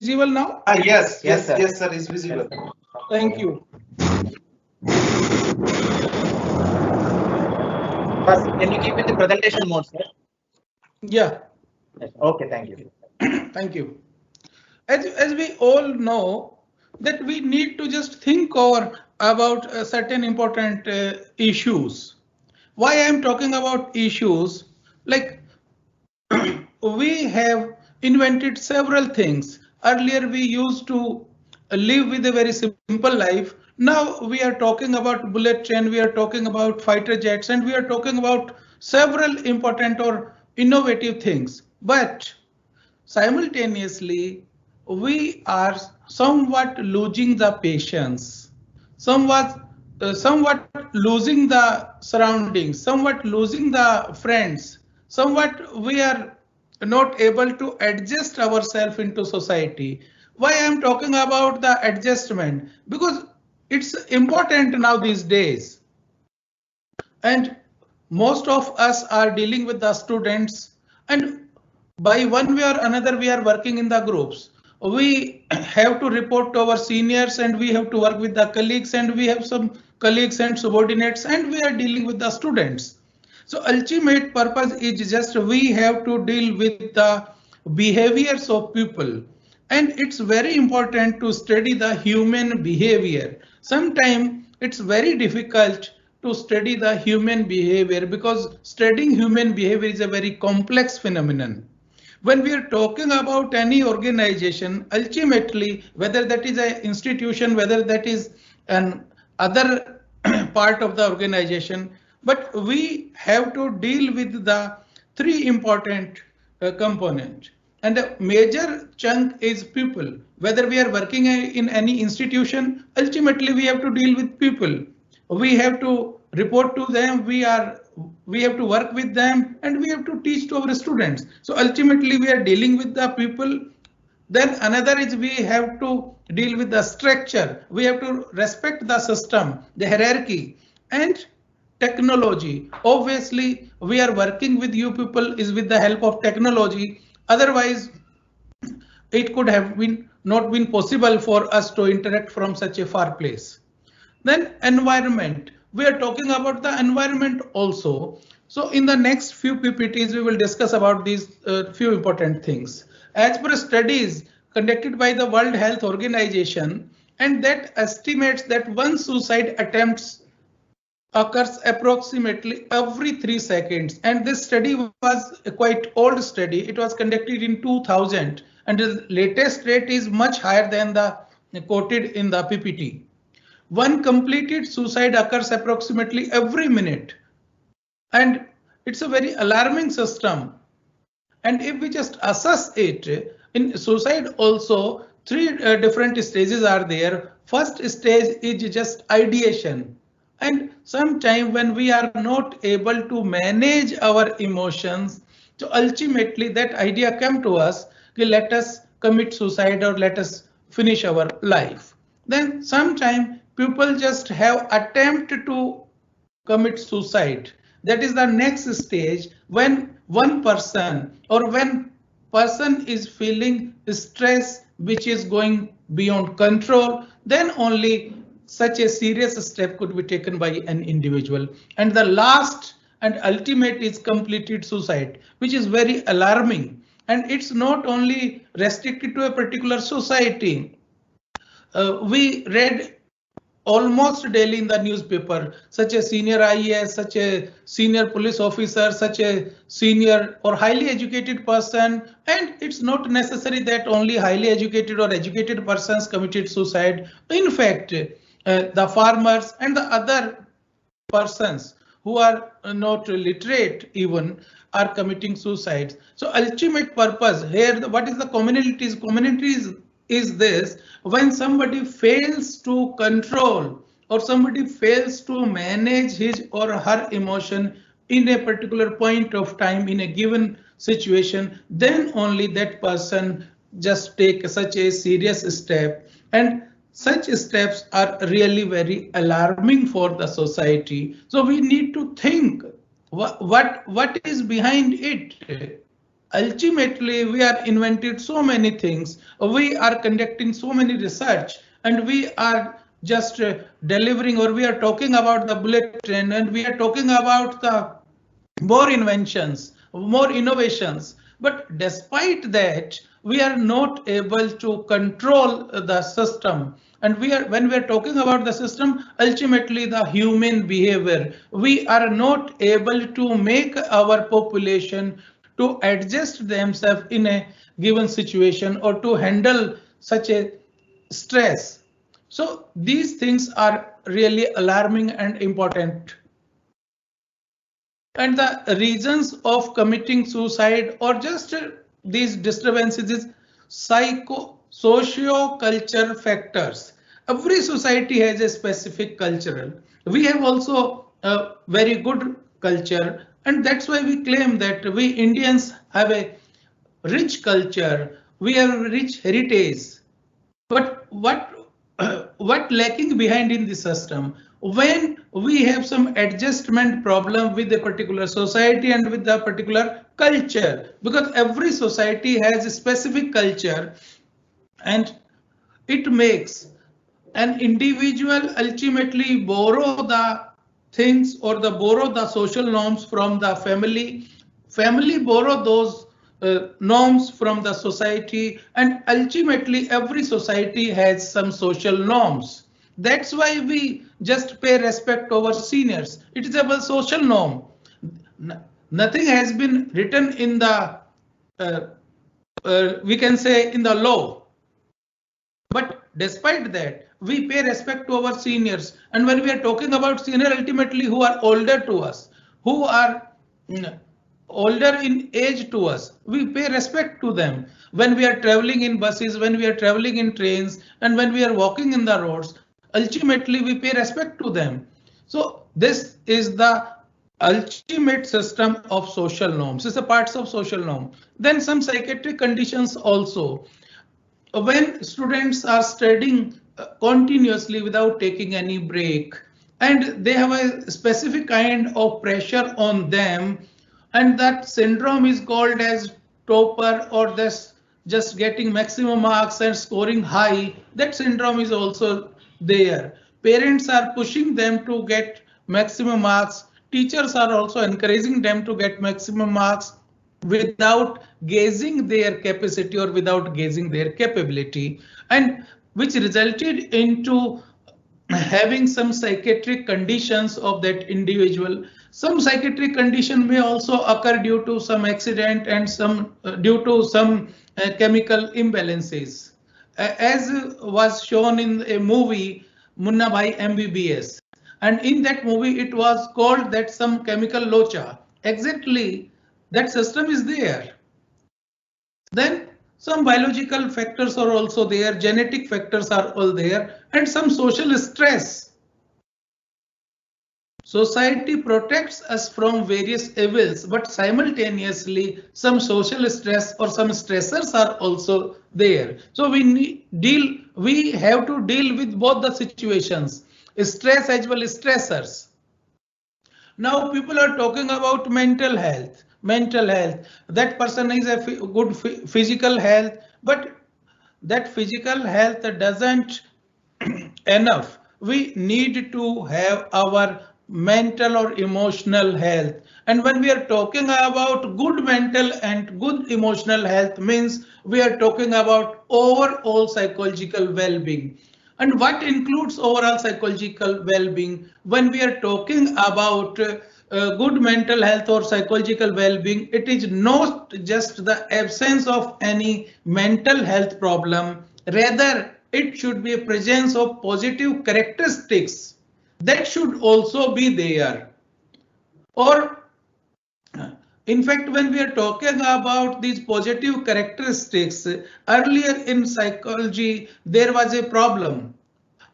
visible now? Yes, Yes, yes, sir. yes, sir, is visible. Thank you. First, can you keep in the presentation mode, sir? Yeah, Yes. Okay, thank you. thank you. As we all know that we need to just think over about certain important issues. Why I am talking about issues, like we have invented several things. Earlier we used to live with a very simple life. Now we are talking about bullet train, we are talking about fighter jets, and we are talking about several important or innovative things. But simultaneously, we are somewhat losing the patience, somewhat losing the surroundings, somewhat losing the friends, somewhat we are not able to adjust ourselves into society. Why I am talking about the adjustment? Because it's important now these days, and most of us are dealing with the students, and by one way or another we are working in the groups. We have to report to our seniors, and we have to work with the colleagues, and we have some colleagues and subordinates, and we are dealing with the students. So ultimate purpose is just we have to deal with the behaviors of people, and it's very important to study the human behavior. Sometimes it's very difficult to study the human behavior because studying human behavior is a very complex phenomenon. When we are talking about any organization, ultimately, whether that is an institution, whether that is an other part of the organization, but we have to deal with the three important component, and a major chunk is people. Whether we are working in any institution, ultimately we have to deal with people. We have to report to them, we have to work with them, and we have to teach to our students. So ultimately we are dealing with the people. Then another is we have to deal with the structure, we have to respect the system, the hierarchy, and technology. Obviously we are working with you people is with the help of technology, otherwise it could have been not been possible for us to interact from such a far place. Then environment. We are talking about the environment also. So in the next few PPTs, we will discuss about these few important things. As per studies conducted by the World Health Organization, and that estimates that one suicide attempts occurs approximately every 3 seconds. And this study was a quite old study. It was conducted in 2000, and the latest rate is much higher than the quoted in the PPT. One completed suicide occurs approximately every minute, and it's a very alarming system. And if we just assess it, in suicide also three different stages are there. First stage is just ideation, and sometime when we are not able to manage our emotions, so ultimately that idea come to us, okay, let us commit suicide or let us finish our life. Then sometime people just have attempt to commit suicide. That is the next stage, when one person or when person is feeling stress which is going beyond control, then only such a serious step could be taken by an individual. And the last and ultimate is completed suicide, which is very alarming, and it's not only restricted to a particular society. We read almost daily in the newspaper such a senior IAS, such a senior police officer, such a senior or highly educated person, and it's not necessary that only highly educated or educated persons committed suicide. In fact, the farmers and the other persons who are not literate even are committing suicides. So ultimate purpose here, what is the communities is this: when somebody fails to control or somebody fails to manage his or her emotion in a particular point of time in a given situation, then only that person just take such a serious step, and such steps are really very alarming for the society. So we need to think what is behind it. ultimately we are invented so many things, we are conducting so many research, and we are just delivering, or we are talking about the bullet train, and we are talking about the more inventions, more innovations. But despite that, we are not able to control the system. And when we are talking about the system, ultimately the human behavior, we are not able to make our population to adjust themselves in a given situation or to handle such a stress. So these things are really alarming and important. And the reasons of committing suicide or just these disturbances is socio-culture factors. Every society has a specific cultural. We have also a very good culture, and that's why we claim that we Indians have a rich culture. We have a rich heritage. But what lacking behind in the system? When we have some adjustment problem with a particular society and with the particular culture, because every society has a specific culture, and it makes an individual ultimately borrow the things or borrow the social norms from the family borrow those norms from the society, and ultimately every society has some social norms. That's why we just pay respect over seniors. It is about social norm. Nothing has been written in the we can say in the law. But despite that, we pay respect to our seniors. And when we are talking about senior, ultimately who are older to us, who are older in age to us, we pay respect to them. When we are traveling in buses, when we are traveling in trains, and when we are walking in the roads, ultimately we pay respect to them. So this is the ultimate system of social norms. It's a parts of social norm. Then some psychiatric conditions also. When students are studying continuously without taking any break, and they have a specific kind of pressure on them, and that syndrome is called as topper, or this just getting maximum marks and scoring high, that syndrome is also there. Parents are pushing them to get maximum marks, teachers are also encouraging them to get maximum marks without gauging their capacity or without gauging their capability, and which resulted into having some psychiatric conditions of that individual. Some psychiatric condition may also occur due to some accident and some due to some chemical imbalances, as was shown in a movie Munna Bhai MBBS, and in that movie it was called that some chemical locha. Exactly, that system is there. Then some biological factors are also there, genetic factors are all there, and some social stress. Society protects us from various evils, but simultaneously some social stress or some stressors are also there. So we have to deal with both the situations, stress as well as stressors. Now people are talking about mental health. Mental health. That person is a good physical health, but that physical health doesn't enough. We need to have our mental or emotional health. And when we are talking about good mental and good emotional health, means we are talking about overall psychological well-being. And what includes overall psychological well-being? When we are talking about good mental health or psychological well-being, it is not just the absence of any mental health problem. Rather, it should be a presence of positive characteristics that should also be there. Or in fact, when we are talking about these positive characteristics, earlier in psychology, there was a problem.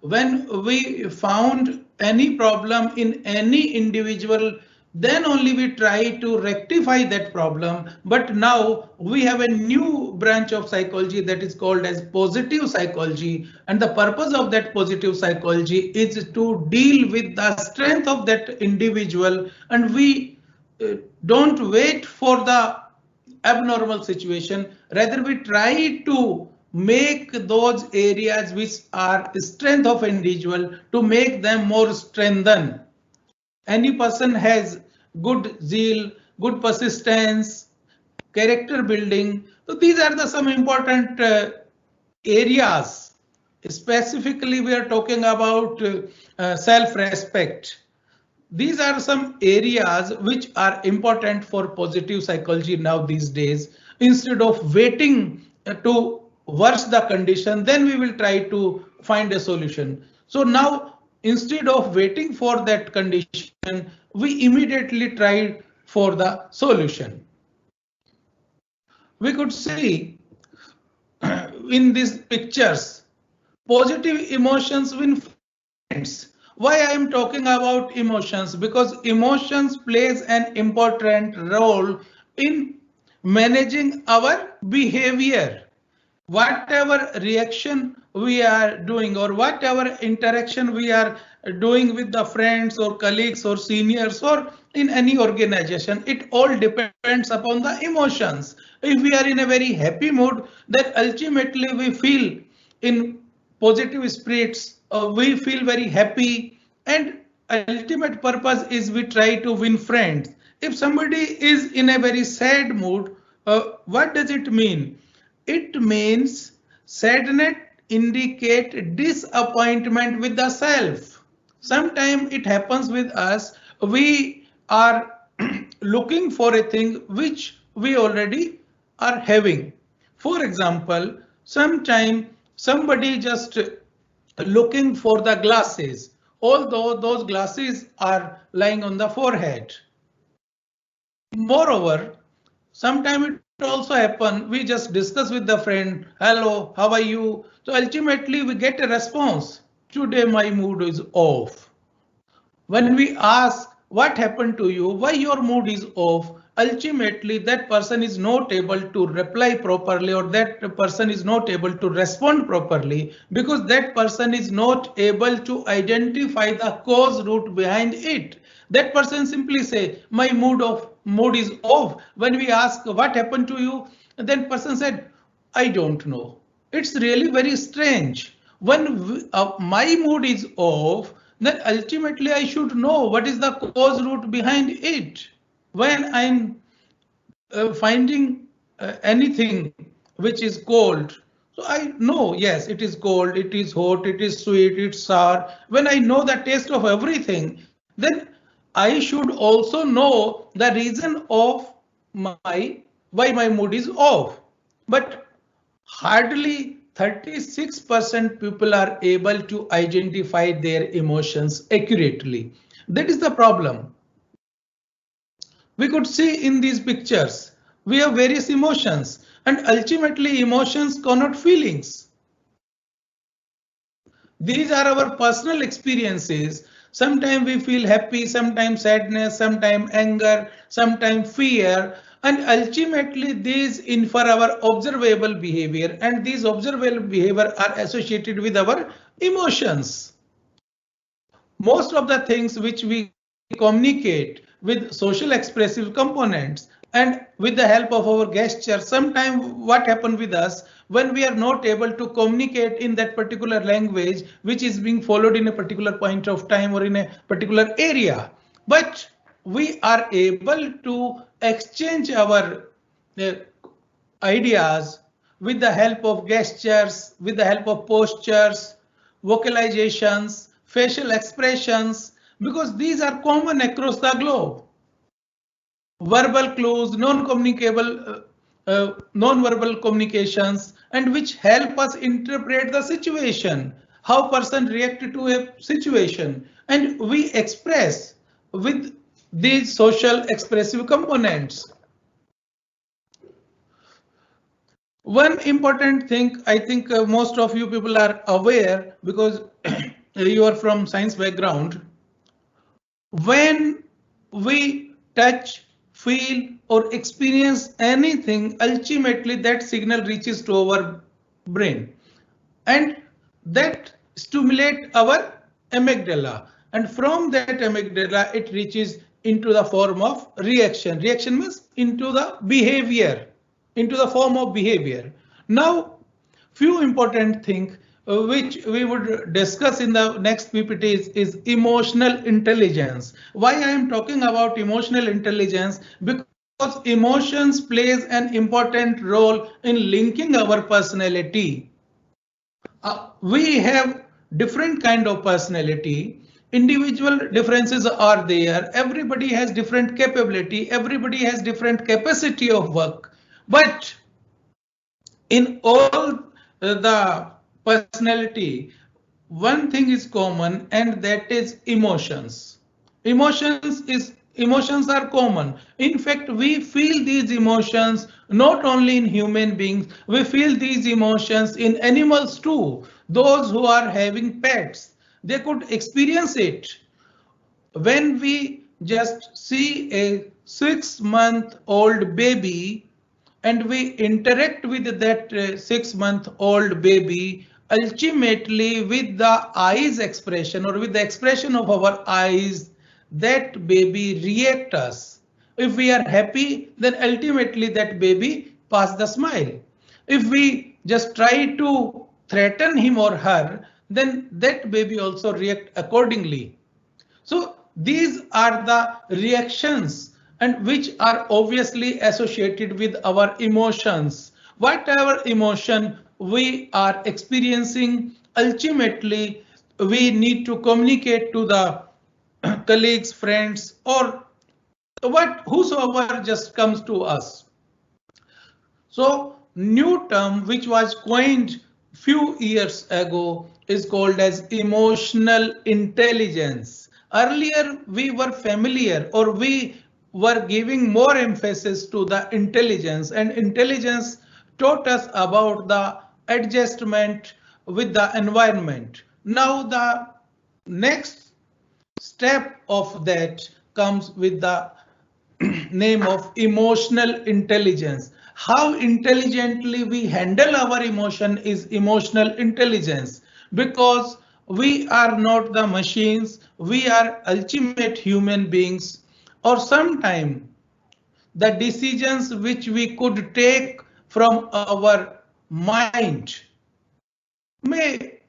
When we found any problem in any individual, then only we try to rectify that problem. But now we have a new branch of psychology that is called as positive psychology. And the purpose of that positive psychology is to deal with the strength of that individual. And we don't wait for the abnormal situation. Rather, we try to make those areas which are strength of individual to make them more strengthened. Any person has good zeal, good persistence, character building. So these are the some important areas. Specifically, we are talking about self-respect. These are some areas which are important for positive psychology now these days. Instead of waiting to worse the condition, then we will try to find a solution. So now, instead of waiting for that condition, we immediately try for the solution. We could see in these pictures positive emotions win friends. Why I am talking about emotions? Because emotions plays an important role in managing our behavior. Whatever reaction we are doing or whatever interaction we are doing with the friends or colleagues or seniors or in any organization, it all depends upon the emotions. If we are in a very happy mood, then ultimately we feel in positive spirits, we feel very happy, and ultimate purpose is we try to win friends. If somebody is in a very sad mood, what does it mean? It means sadness indicate disappointment with the self. Sometimes it happens with us, we are looking for a thing which we already are having. For example, sometimes somebody just looking for the glasses, although those glasses are lying on the forehead. Moreover, sometimes it also happen, we just discuss with the friend, hello, how are you? So ultimately we get a response, today my mood is off. When we ask what happened to you, why your mood is off, ultimately that person is not able to reply properly, or that person is not able to respond properly, because that person is not able to identify the cause root behind it. That person simply say my mood is off. When we ask what happened to you, then person said I don't know. It's really very strange. When my mood is off, then ultimately I should know what is the cause root behind it. When I'm finding anything which is cold, so I know, yes, it is cold, it is hot, it is sweet, it's sour. When I know the taste of everything, then I should also know the reason of why my mood is off. But hardly 36% people are able to identify their emotions accurately. That is the problem. We could see in these pictures, we have various emotions, and ultimately emotions connote feelings. These are our personal experiences. Sometimes we feel happy, sometimes sadness, sometimes anger, sometimes fear, and ultimately these infer our observable behavior, and these observable behavior are associated with our emotions. Most of the things which we communicate with social expressive components and with the help of our gesture, sometimes what happens with us when we are not able to communicate in that particular language which is being followed in a particular point of time or in a particular area, but we are able to exchange our ideas with the help of gestures, with the help of postures, vocalizations, facial expressions, because these are common across the globe. Verbal clues, non-communicable, non-verbal communications, and which help us interpret the situation, how person reacted to a situation, and we express with these social expressive components. One important thing, I think most of you people are aware because you are from science background. When we touch, feel or experience anything, ultimately that signal reaches to our brain and that stimulate our amygdala, and from that amygdala it reaches into the form of reaction. Reaction means into the behavior. into the form of behavior. Now, few important things which we would discuss in the next PPT is emotional intelligence. Why I am talking about emotional intelligence? Because emotions plays an important role in linking our personality. We have different kind of personality. Individual differences are there. Everybody has different capability. Everybody has different capacity of work. But in all the personality, one thing is common, and that is emotions. Emotions are common. In fact, we feel these emotions not only in human beings, we feel these emotions in animals too. Those who are having pets, they could experience it. When we just see a 6-month-old baby and we interact with that 6-month-old baby, ultimately with the eyes expression or with the expression of our eyes, that baby react us. If we are happy, then ultimately that baby pass the smile. If we just try to threaten him or her, then that baby also react accordingly. So these are the reactions and which are obviously associated with our emotions. Whatever emotion we are experiencing, ultimately we need to communicate to the colleagues, friends, or whosoever just comes to us. So new term which was coined few years ago is called as emotional intelligence. Earlier we were familiar, or we were giving more emphasis to the intelligence, and intelligence taught us about the adjustment with the environment. Now the next step of that comes with the name of emotional intelligence. How intelligently we handle our emotion is emotional intelligence, because we are not the machines, we are ultimate human beings, or sometime the decisions which we could take from our mind may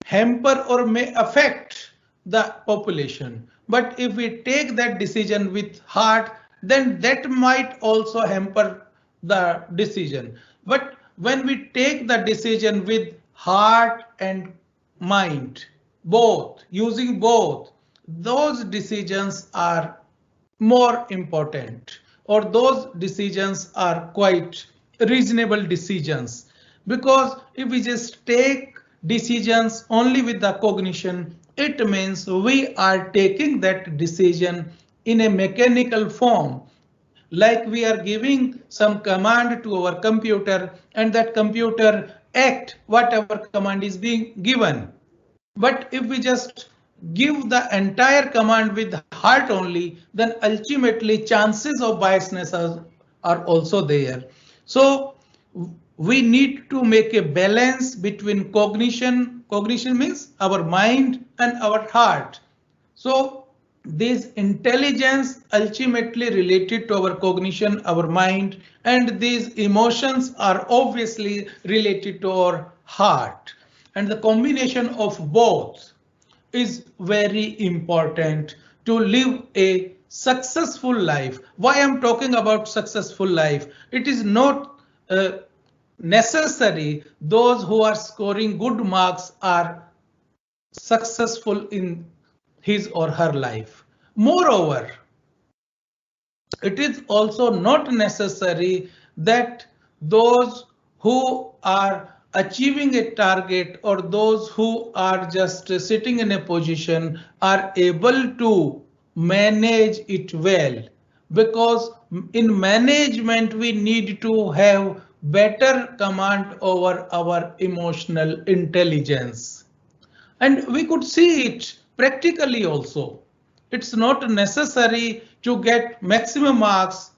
hamper or may affect the population. But if we take that decision with heart, then that might also hamper the decision. But when we take the decision with heart and mind, both, using both, those decisions are more important, or those decisions are quite reasonable decisions. Because if we just take decisions only with the cognition, it means we are taking that decision in a mechanical form, like we are giving some command to our computer and that computer act whatever command is being given. But if we just give the entire command with heart only, then ultimately chances of biasness are also there. So we need to make a balance between cognition. Cognition means our mind and our heart. So this intelligence ultimately related to our cognition, our mind, and these emotions are obviously related to our heart. And the combination of both is very important to live a successful life. Why I'm talking about successful life? It is not necessary those who are scoring good marks are successful in his or her life. Moreover, it is also not necessary that those who are achieving a target or those who are just sitting in a position are able to manage it well, because in management we need to have better command over our emotional intelligence. And we could see it practically also. It's not necessary to get maximum marks,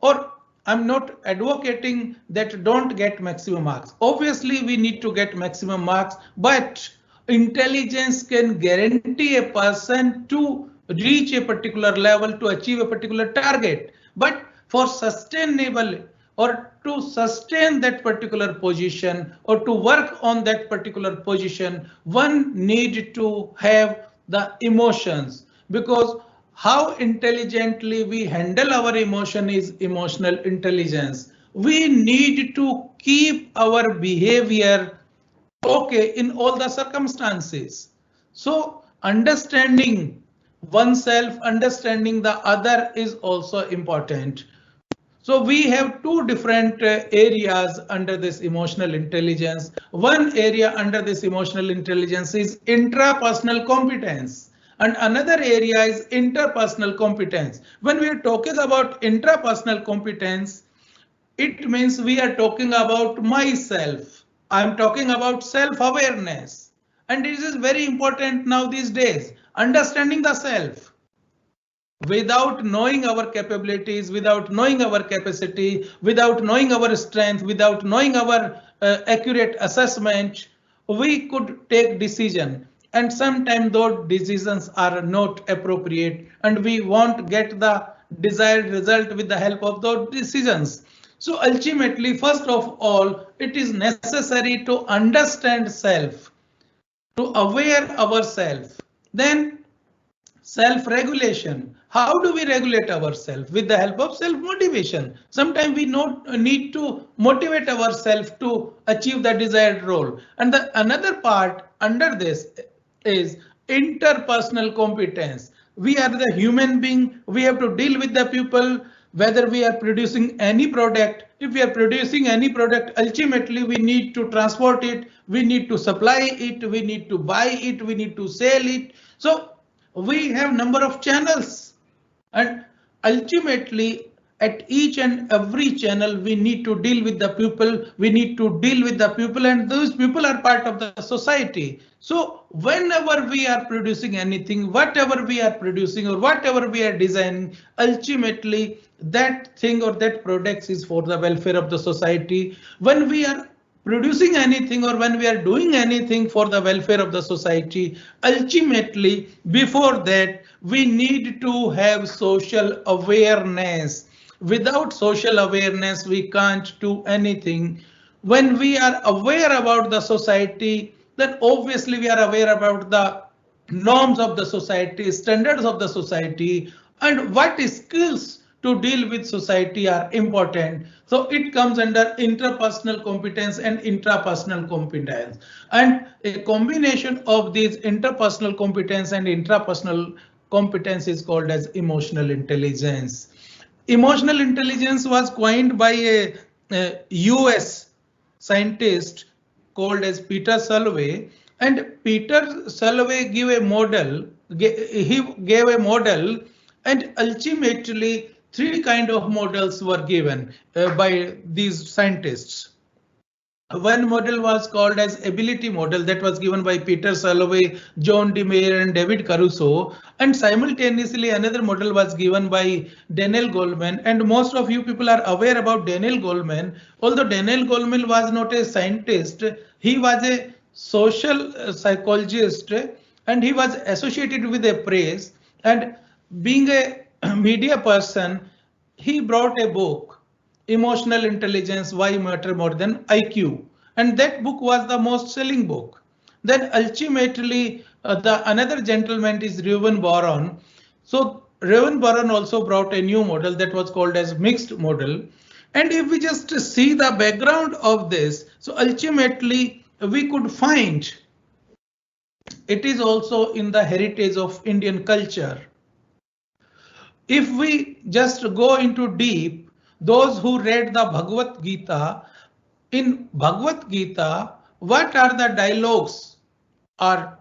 or I'm not advocating that don't get maximum marks. Obviously, we need to get maximum marks, but intelligence can guarantee a person to reach a particular level, to achieve a particular target. But for sustainable or to sustain that particular position or to work on that particular position, one need to have the emotions, because how intelligently we handle our emotion is emotional intelligence. We need to keep our behavior okay in all the circumstances. So understanding oneself, understanding the other is also important. So we have two different areas under this emotional intelligence. One area under this emotional intelligence is intrapersonal competence, and another area is interpersonal competence. When we are talking about intrapersonal competence, it means we are talking about myself. I'm talking about self-awareness. And this is very important now these days, understanding the self. Without knowing our capabilities, without knowing our capacity, without knowing our strength, without knowing our accurate assessment, we could take decision. And sometimes those decisions are not appropriate and we won't get the desired result with the help of those decisions. So ultimately, first of all, it is necessary to understand self, to aware ourselves. Then self-regulation. How do we regulate ourselves? With the help of self-motivation. Sometimes we need to motivate ourselves to achieve the desired role. And the another part under this is interpersonal competence. We are the human being. We have to deal with the people, whether we are producing any product. If we are producing any product, ultimately we need to transport it, we need to supply it, we need to buy it, we need to sell it. So we have number of channels, and ultimately at each and every channel we need to deal with the people, we need to deal with the people, and those people are part of the society. So whenever we are producing anything, whatever we are producing or whatever we are designing, ultimately that thing or that product is for the welfare of the society. When we are producing anything or when we are doing anything for the welfare of the society, ultimately before that we need to have social awareness. Without social awareness we can't do anything. When we are aware about the society, then obviously we are aware about the norms of the society, standards of the society, and what skills to deal with society are important. So it comes under interpersonal competence and intrapersonal competence. And a combination of these interpersonal competence and intrapersonal competence is called as emotional intelligence. Emotional intelligence was coined by a US scientist called as Peter Salovey, and Peter Salovey gave a model. He gave a model, and ultimately three kind of models were given by these scientists. One model was called as ability model, that was given by Peter Salovey, John DeMare and David Caruso, and simultaneously another model was given by Daniel Goleman. And most of you people are aware about Daniel Goleman. Although Daniel Goleman was not a scientist, he was a social psychologist and he was associated with a press, and being a media person, he brought a book, Emotional Intelligence, Why Matter More Than IQ. And that book was the most selling book. Then ultimately the another gentleman is Reuven Baron. So Reuven Baron also brought a new model that was called as mixed model. And if we just see the background of this, so ultimately we could find it is also in the heritage of Indian culture. If we just go into deep, those who read the Bhagavad Gita, in Bhagavad Gita, what are the dialogues are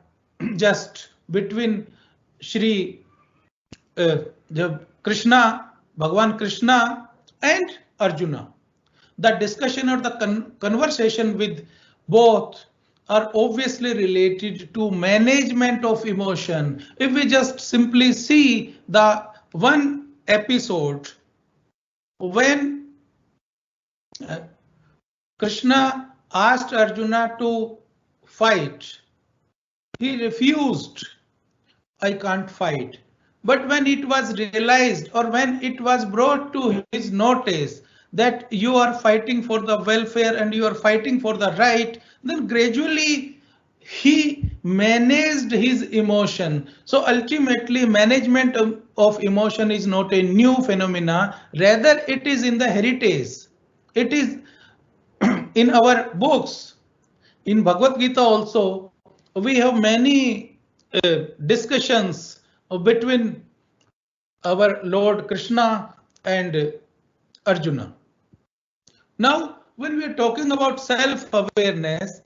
just between Shri Krishna, Bhagavan Krishna and Arjuna. The discussion or the conversation with both are obviously related to management of emotion. If we just simply see the one episode when Krishna asked Arjuna to fight, he refused. I can't fight. But when it was realized or when it was brought to his notice that you are fighting for the welfare and you are fighting for the right, then gradually he managed his emotion. So ultimately management of emotion is not a new phenomena, rather it is in the heritage. It is in our books. In Bhagavad Gita also, we have many discussions between our Lord Krishna and Arjuna. Now, when we are talking about self-awareness,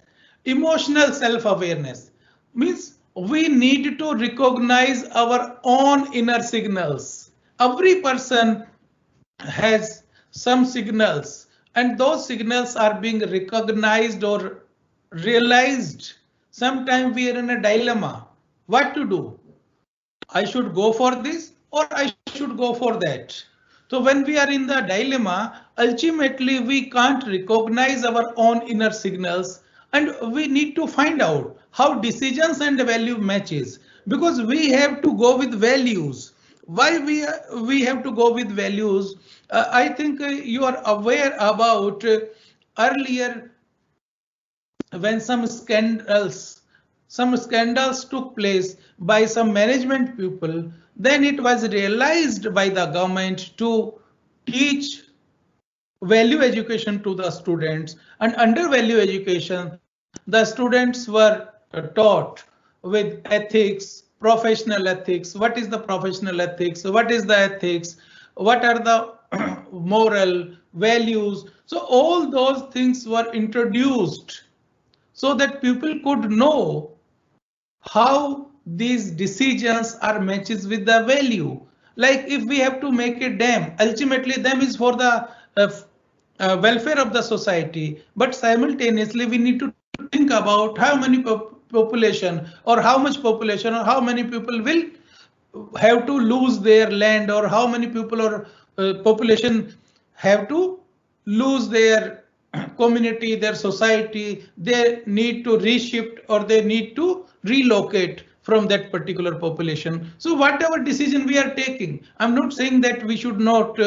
emotional self-awareness means we need to recognize our own inner signals. Every person has some signals, and those signals are being recognized or realized. Sometimes we are in a dilemma. What to do? I should go for this or I should go for that. So when we are in the dilemma, ultimately we can't recognize our own inner signals, and we need to find out how decisions and value matches, because we have to go with values. Why we have to go with values? I think you are aware about earlier when some scandals took place by some management people, then it was realized by the government to teach value education to the students, and under value education the students were taught with ethics, professional ethics. What is the professional ethics? What is the ethics? What are the moral values? So all those things were introduced so that people could know how these decisions are matches with the value. Like if we have to make a dam, ultimately dam is for the welfare of the society, but simultaneously we need to think about how many population or how much population or how many people will have to lose their land, or how many people or population have to lose their community, their society. They need to reshift or they need to relocate from that particular population. So whatever decision we are taking, I'm not saying that we should not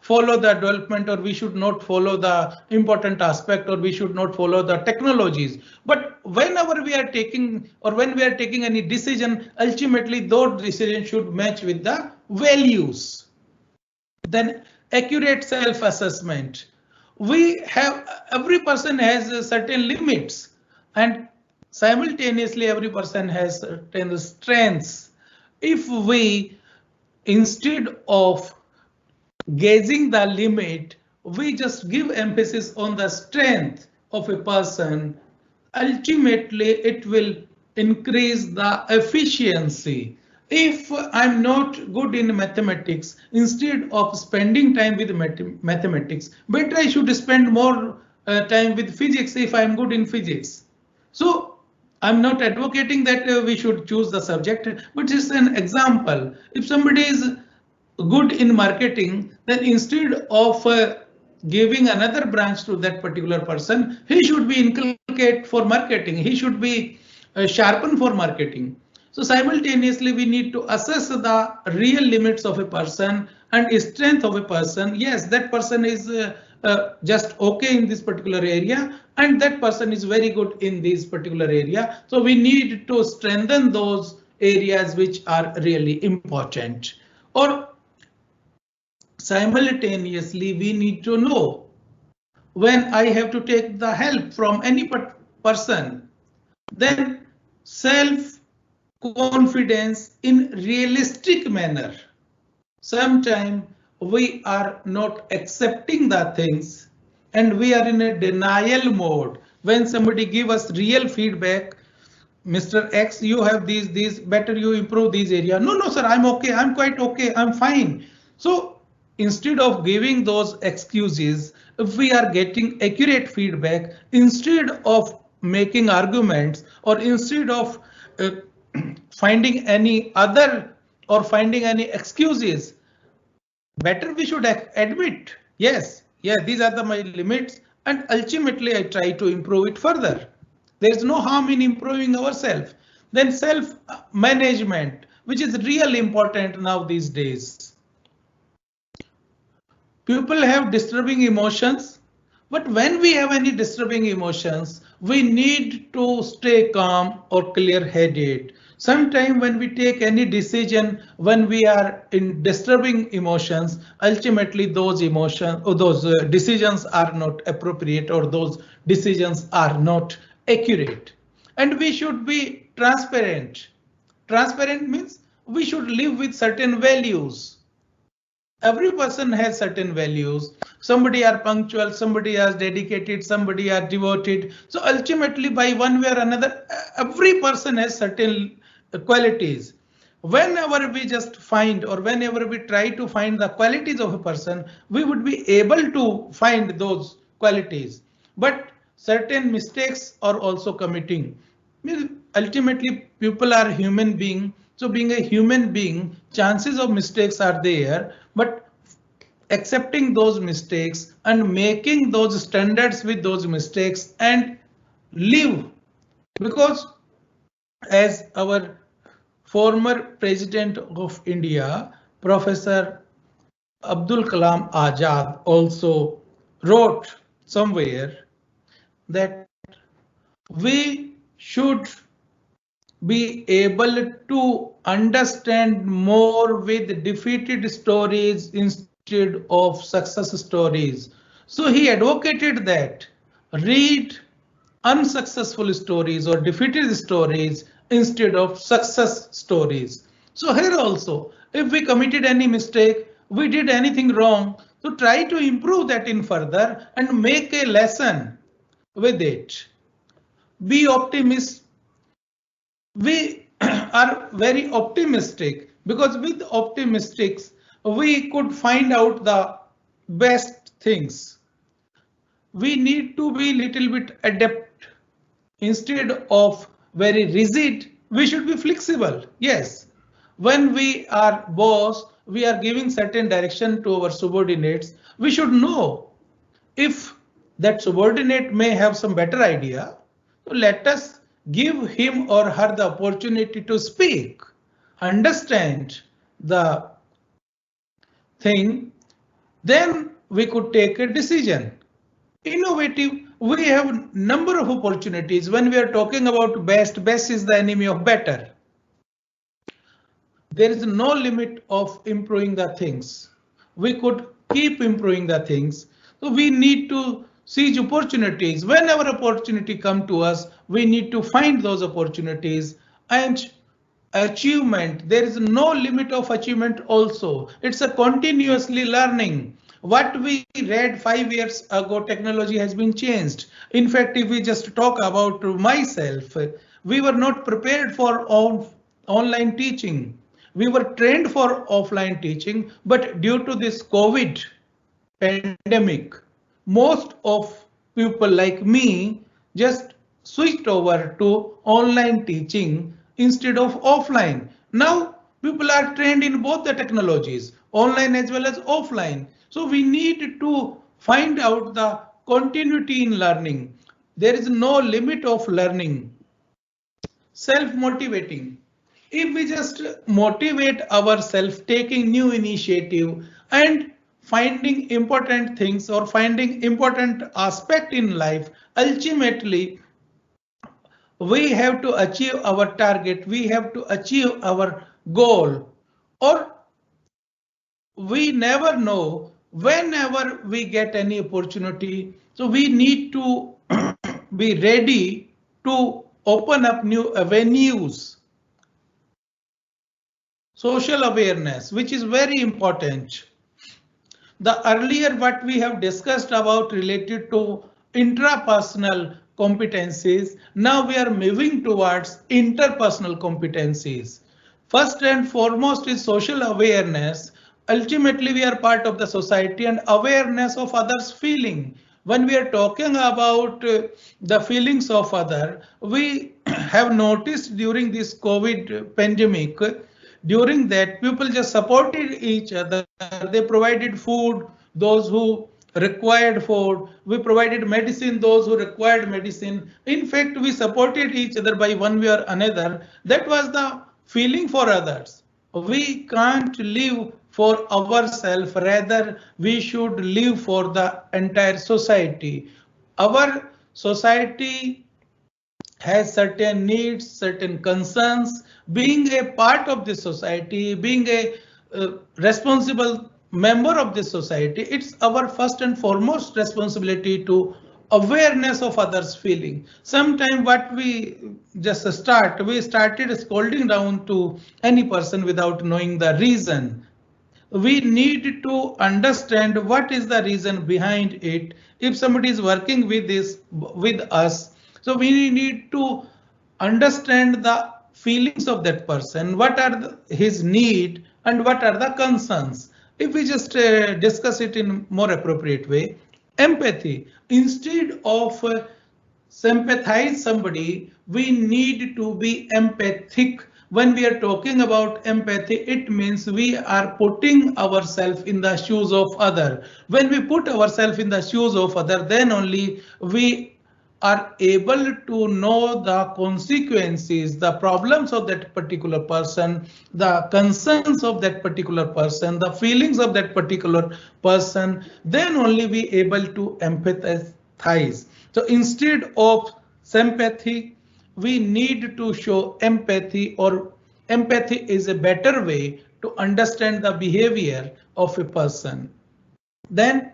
follow the development, or we should not follow the important aspect, or we should not follow the technologies. But whenever we are taking, or when we are taking any decision, ultimately those decisions should match with the values. Then accurate self-assessment. We have, every person has certain limits, and simultaneously every person has certain strengths. If we, instead of gauging the limit, we just give emphasis on the strength of a person, ultimately it will increase the efficiency. If I'm not good in mathematics, instead of spending time with mathematics, better I should spend more time with physics if I'm good in physics. So I'm not advocating that we should choose the subject, but it's an example. If somebody is good in marketing, then instead of giving another branch to that particular person, he should be inculcate for marketing. He should be sharpened for marketing. So simultaneously, we need to assess the real limits of a person and strength of a person. Yes, that person is just okay in this particular area, and that person is very good in this particular area. So we need to strengthen those areas which are really important. Or simultaneously, we need to know when I have to take the help from any person, then self-confidence in realistic manner. Sometimes we are not accepting the things and we are in a denial mode. When somebody give us real feedback, Mr. X, you have these, better you improve these area. No, sir, I'm okay, I'm quite okay, I'm fine. So instead of giving those excuses, if we are getting accurate feedback, instead of making arguments, or instead of finding any other or finding any excuses, better we should admit, yes, these are my limits, and ultimately I try to improve it further. There is no harm in improving ourselves. Then self-management, which is really important now these days. People have disturbing emotions, but when we have any disturbing emotions, we need to stay calm or clear-headed. Sometimes when we take any decision, when we are in disturbing emotions, ultimately those emotions or those decisions are not appropriate, or those decisions are not accurate. And we should be transparent. Transparent means we should live with certain values. Every person has certain values. Somebody are punctual, somebody is dedicated, somebody are devoted. So ultimately, by one way or another, every person has certain qualities. Whenever we just find, or whenever we try to find the qualities of a person, we would be able to find those qualities. But certain mistakes are also committing. Ultimately, people are human being. So being a human being, chances of mistakes are there, but accepting those mistakes and making those standards with those mistakes and live, because as our former President of India, Professor Abdul Kalam Azad also wrote somewhere that we should be able to understand more with defeated stories instead of success stories. So he advocated that read unsuccessful stories or defeated stories instead of success stories. So here also, if we committed any mistake, we did anything wrong, so try to improve that in further and make a lesson with it. Be optimist. We are very optimistic, because with optimistics we could find out the best things. We need to be little bit adept. Instead of very rigid, we should be flexible. Yes, when we are boss, we are giving certain direction to our subordinates. We should know if that subordinate may have some better idea. So let us give him or her the opportunity to speak, understand the thing, then we could take a decision. Innovative, we have number of opportunities. When we are talking about best, best is the enemy of better. There is no limit of improving the things. We could keep improving the things. So we need to seize opportunities. Whenever opportunity come to us, we need to find those opportunities. And achievement, there is no limit of achievement also. It's a continuously learning. What we read 5 years ago, technology has been changed. In fact, if we just talk about myself, we were not prepared for online teaching. We were trained for offline teaching, but due to this COVID pandemic, most of people like me just switched over to online teaching instead of offline. Now people are trained in both the technologies, online as well as offline. So we need to find out the continuity in learning. There is no limit of learning. Self-motivating. If we just motivate ourselves, taking new initiative and finding important things or finding important aspect in life, ultimately we have to achieve our target, we have to achieve our goal, or we never know whenever we get any opportunity. So we need to be ready to open up new avenues. Social awareness, which is very important. The earlier what we have discussed about related to intrapersonal competencies, now we are moving towards interpersonal competencies. First and foremost is social awareness. Ultimately, we are part of the society, and awareness of others' feeling. When we are talking about the feelings of other, we have noticed during this COVID pandemic, during that people just supported each other. They provided food, those who required food. We provided medicine, those who required medicine. In fact, we supported each other by one way or another. That was the feeling for others. We can't live for ourselves, rather we should live for the entire society. Our society has certain needs, certain concerns. Being a part of the society, being a responsible member of the society, it's our first and foremost responsibility to awareness of others' feeling. Sometimes what we started scolding down to any person without knowing the reason. We need to understand what is the reason behind it. If somebody is working with us, so we need to understand the feelings of that person, what are his need and what are the concerns. If we just discuss it in more appropriate way, empathy, instead of sympathize somebody, we need to be empathic. When we are talking about empathy, it means we are putting ourselves in the shoes of other. When we put ourselves in the shoes of other, then only we are able to know the consequences, the problems of that particular person, the concerns of that particular person, the feelings of that particular person, then only we able to empathize. So instead of sympathy, we need to show empathy, or empathy is a better way to understand the behavior of a person. Then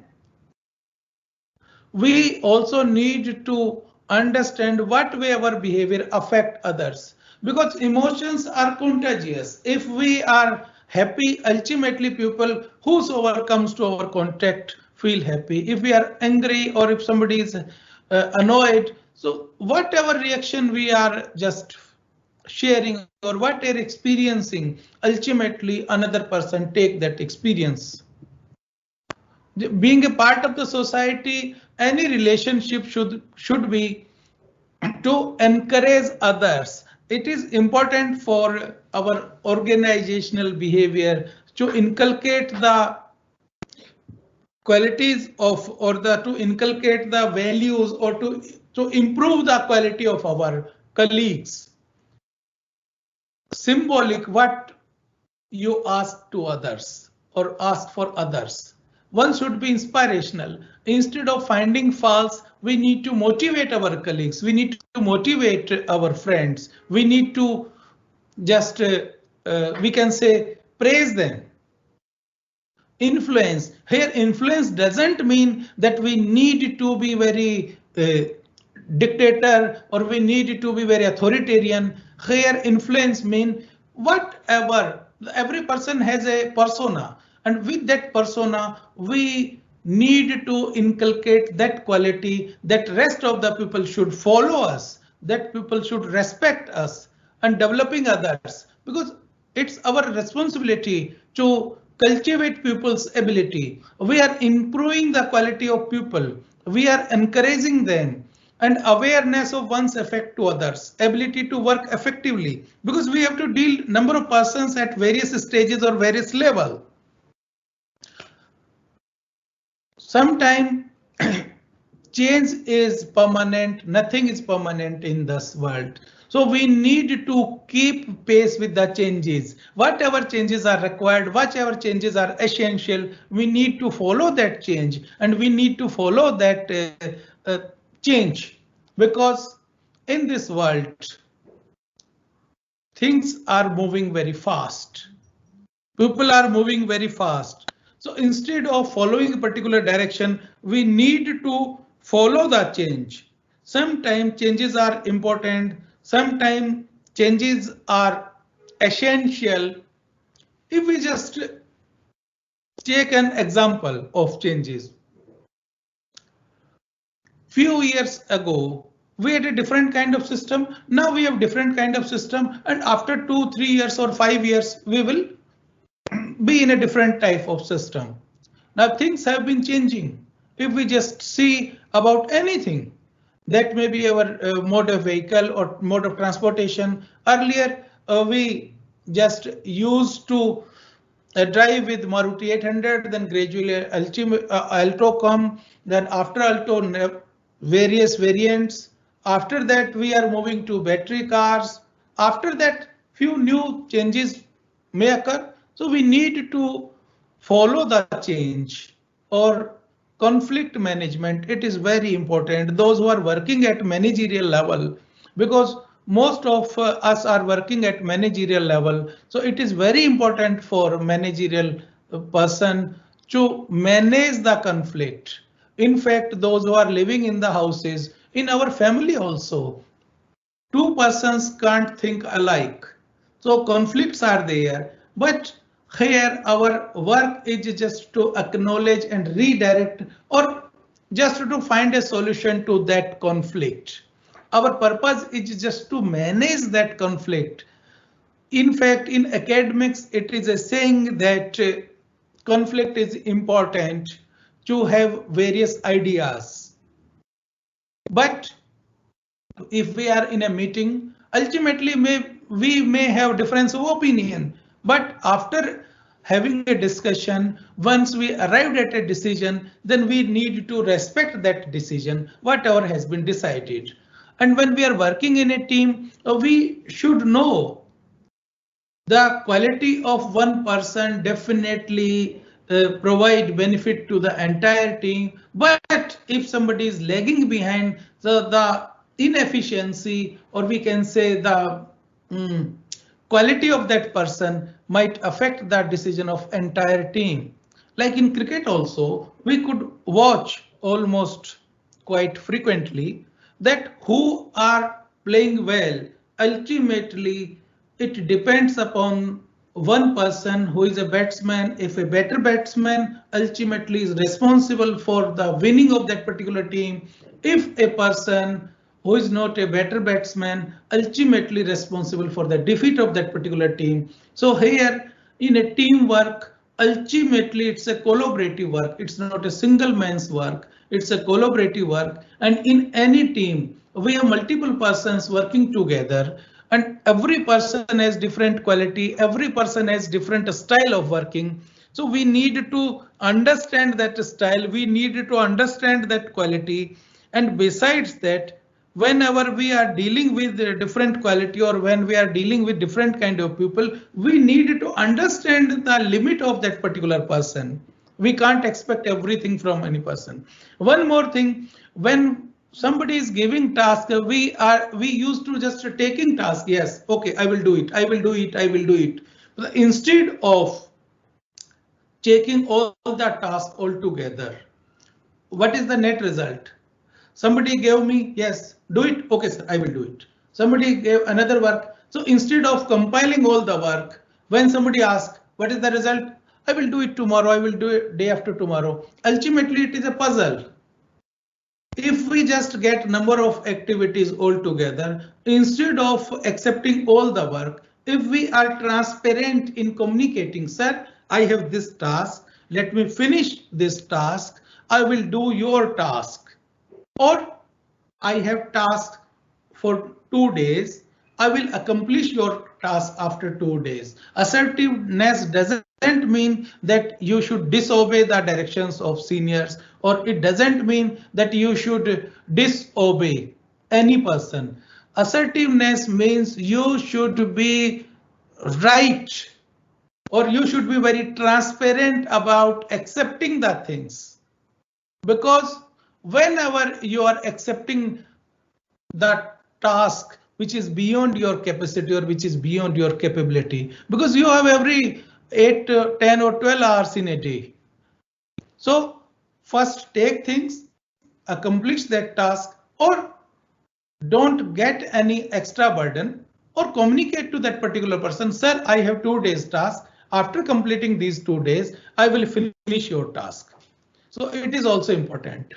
we also need to understand what way our behavior affect others, because emotions are contagious. If we are happy, ultimately people whosoever comes to our contact feel happy. If we are angry or if somebody is annoyed, so whatever reaction we are just sharing or what they're experiencing, ultimately another person take that experience. Being a part of the society, any relationship should be to encourage others. It is important for our organizational behavior to inculcate the qualities of, or to inculcate the values, or to improve the quality of our colleagues. Symbolic, what you ask to others or ask for others. One should be inspirational. Instead of finding faults, we need to motivate our colleagues. We need to motivate our friends. We need to just, we can say, praise them. Influence. Here, influence doesn't mean that we need to be very dictator or we need to be very authoritarian. Here, influence mean whatever. Every person has a persona, and with that persona, we need to inculcate that quality that rest of the people should follow us, that people should respect us, and developing others, because it's our responsibility to cultivate people's ability. We are improving the quality of people. We are encouraging them, and awareness of one's effect to others, ability to work effectively, because we have to deal number of persons at various stages or various level. Sometimes change is permanent. Nothing is permanent in this world. So we need to keep pace with the changes. Whatever changes are required, whatever changes are essential, we need to follow that change, and we need to follow that change, because in this world, things are moving very fast. People are moving very fast. So instead of following a particular direction, we need to follow the change. Sometimes changes are important. Sometimes changes are essential. If we just take an example of changes. Few years ago, we had a different kind of system. Now we have different kind of system. And after 2, 3 years or 5 years, we will be in a different type of system. Now things have been changing. If we just see about anything, that may be our mode of vehicle or mode of transportation. Earlier, we just used to drive with Maruti 800, then gradually Alto come, then after Alto various variants. After that, we are moving to battery cars. After that, few new changes may occur. So we need to follow the change or conflict management, it is very important. Those who are working at managerial level, because most of us are working at managerial level, so it is very important for managerial person to manage the conflict. In fact, those who are living in the houses, in our family also, two persons can't think alike. So conflicts are there, but here our work is just to acknowledge and redirect or just to find a solution to that conflict. Our purpose is just to manage that conflict. In fact, in academics, it is a saying that conflict is important to have various ideas. But if we are in a meeting, ultimately we may have difference of opinion, but after having a discussion, once we arrived at a decision, then we need to respect that decision, whatever has been decided. And when we are working in a team, we should know the quality of one person definitely provide benefit to the entire team, but if somebody is lagging behind, the inefficiency, or we can say the quality of that person might affect the decision of entire team. Like in cricket also, we could watch almost quite frequently that who are playing well. Ultimately, it depends upon one person who is a batsman. If a better batsman ultimately is responsible for the winning of that particular team, if a person who is not a better batsman ultimately responsible for the defeat of that particular team. So here in a teamwork, ultimately it's a collaborative work. It's not a single man's work. It's a collaborative work. And in any team, we have multiple persons working together, and every person has different quality. Every person has different style of working. So we need to understand that style. We need to understand that quality. And besides that, whenever we are dealing with a different quality or when we are dealing with different kind of people, we need to understand the limit of that particular person. We can't expect everything from any person. One more thing, when somebody is giving task, we used to just taking task. Yes, okay, I will do it. I will do it. I will do it. Instead of taking all the tasks all together, what is the net result? Somebody gave me, yes, do it. Okay, sir, I will do it. Somebody gave another work. So instead of compiling all the work, when somebody asks, what is the result? I will do it tomorrow. I will do it day after tomorrow. Ultimately, it is a puzzle. If we just get number of activities all together, instead of accepting all the work, if we are transparent in communicating, sir, I have this task. Let me finish this task. I will do your task. Or I have task for 2 days. I will accomplish your task after 2 days. Assertiveness doesn't mean that you should disobey the directions of seniors, or it doesn't mean that you should disobey any person. Assertiveness means you should be right, or you should be very transparent about accepting the things. Because whenever you are accepting the task which is beyond your capacity or which is beyond your capability, because you have every 8, 10 or 12 hours in a day. So first take things, accomplish that task, or don't get any extra burden, or communicate to that particular person, sir, I have 2 days task. After completing these 2 days, I will finish your task. So it is also important.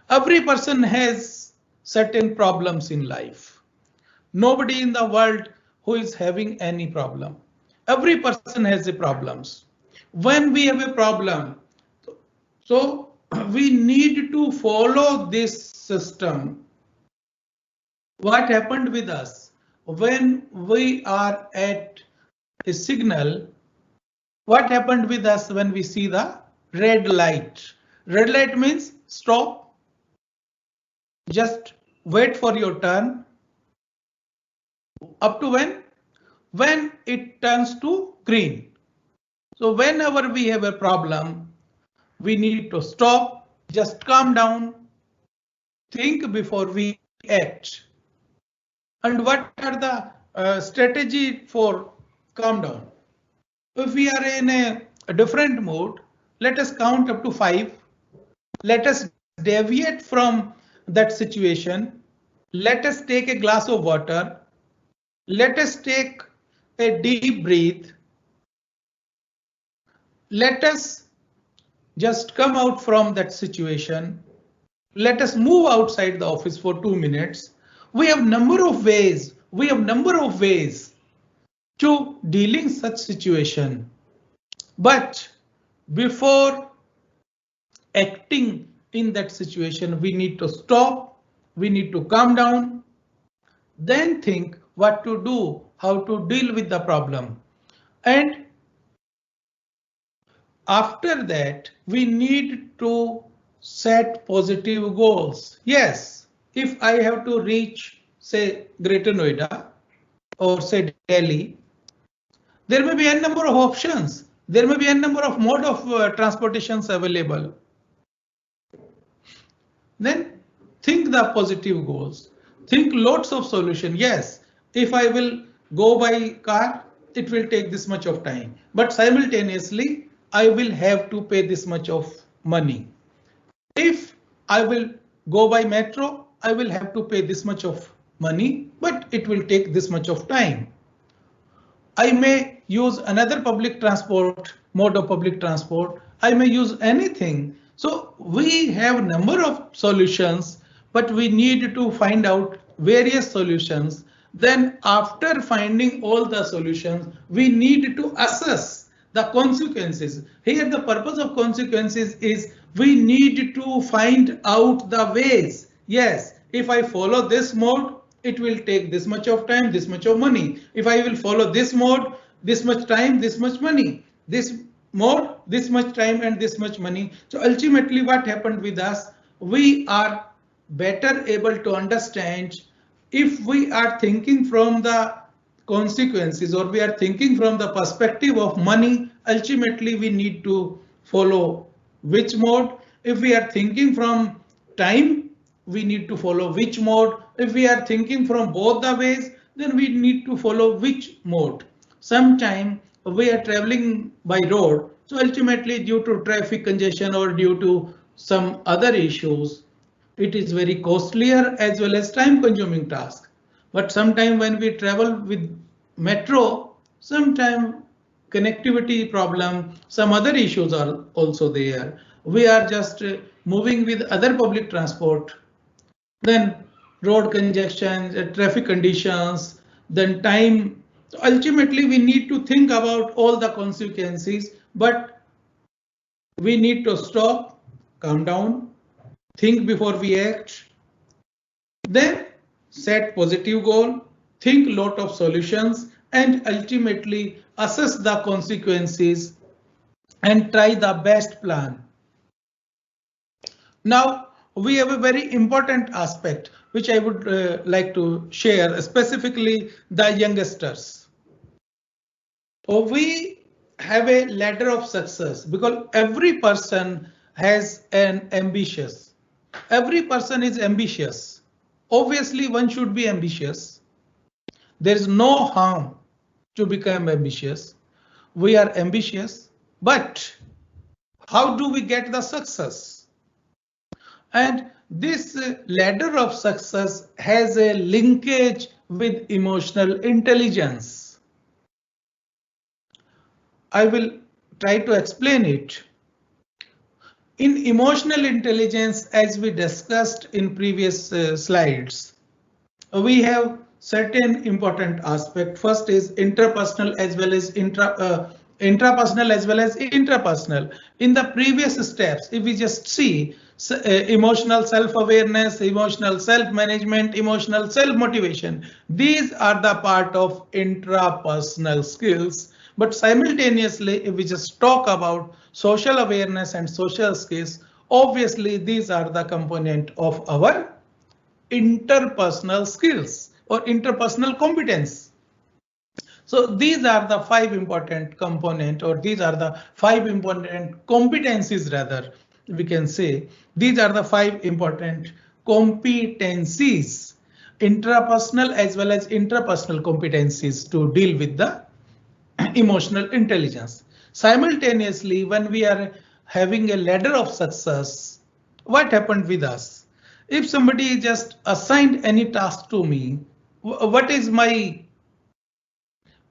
Every person has certain problems in life. Nobody in the world who is having any problem. Every person has a problems. When we have a problem, so we need to follow this system. What happened with us when we are at a signal? What happened with us when we see the red light? Red light means stop. Just wait for your turn. Up to when? When it turns to green. So whenever we have a problem, we need to stop, just calm down, think before we act. And what are the strategy for calm down? If we are in a different mode, let us count up to 5. Let us deviate from that situation. Let us take a glass of water. Let us take a deep breath. Let us just come out from that situation. Let us move outside the office for 2 minutes. We have number of ways. We have number of ways to dealing such situation. But before acting in that situation, we need to stop. We need to calm down. Then think what to do, how to deal with the problem. And after that, we need to set positive goals. Yes, if I have to reach, say, Greater Noida or say Delhi, there may be a number of options. There may be a number of mode of transportations available. Then think the positive goals. Think lots of solution. Yes, if I will go by car, it will take this much of time, but simultaneously I will have to pay this much of money. If I will go by metro, I will have to pay this much of money, but it will take this much of time. I may use another public transport, mode of public transport. I may use anything. So we have number of solutions, but we need to find out various solutions. Then after finding all the solutions, we need to assess the consequences. Here the purpose of consequences is we need to find out the ways. Yes, if I follow this mode, it will take this much of time, this much of money. If I will follow this mode, this much time, this much money. This mode, this much time and this much money. So ultimately what happened with us, we are better able to understand if we are thinking from the consequences or we are thinking from the perspective of money, ultimately we need to follow which mode. If we are thinking from time, we need to follow which mode. If we are thinking from both the ways, then we need to follow which mode. Sometimes we are traveling by road, so ultimately due to traffic congestion or due to some other issues, it is very costlier as well as time consuming task. But sometimes when we travel with metro, sometimes connectivity problem, some other issues are also there. We are just moving with other public transport. Then road congestion, traffic conditions, then time. Ultimately, we need to think about all the consequences, but we need to stop, calm down, think before we act, then set positive goal, think lot of solutions, and ultimately assess the consequences and try the best plan. Now, we have a very important aspect which I would like to share, specifically the youngsters. So we have a ladder of success because every person has an ambitious. Every person is ambitious. Obviously, one should be ambitious. There is no harm to become ambitious. We are ambitious, but how do we get the success? And this ladder of success has a linkage with emotional intelligence. I will try to explain it. In emotional intelligence, as we discussed in previous slides, we have certain important aspects. First is interpersonal as well as intrapersonal as well as interpersonal. In the previous steps, if we just see emotional self-awareness, emotional self-management, emotional self-motivation, these are the part of intrapersonal skills. But simultaneously, if we just talk about social awareness and social skills, obviously these are the component of our interpersonal skills or interpersonal competence. So these are the 5 important component, or these are the 5 important competencies, rather we can say these are the 5 important competencies, intrapersonal as well as interpersonal competencies to deal with the emotional intelligence. Simultaneously, when we are having a ladder of success, what happened with us? If somebody just assigned any task to me, what is my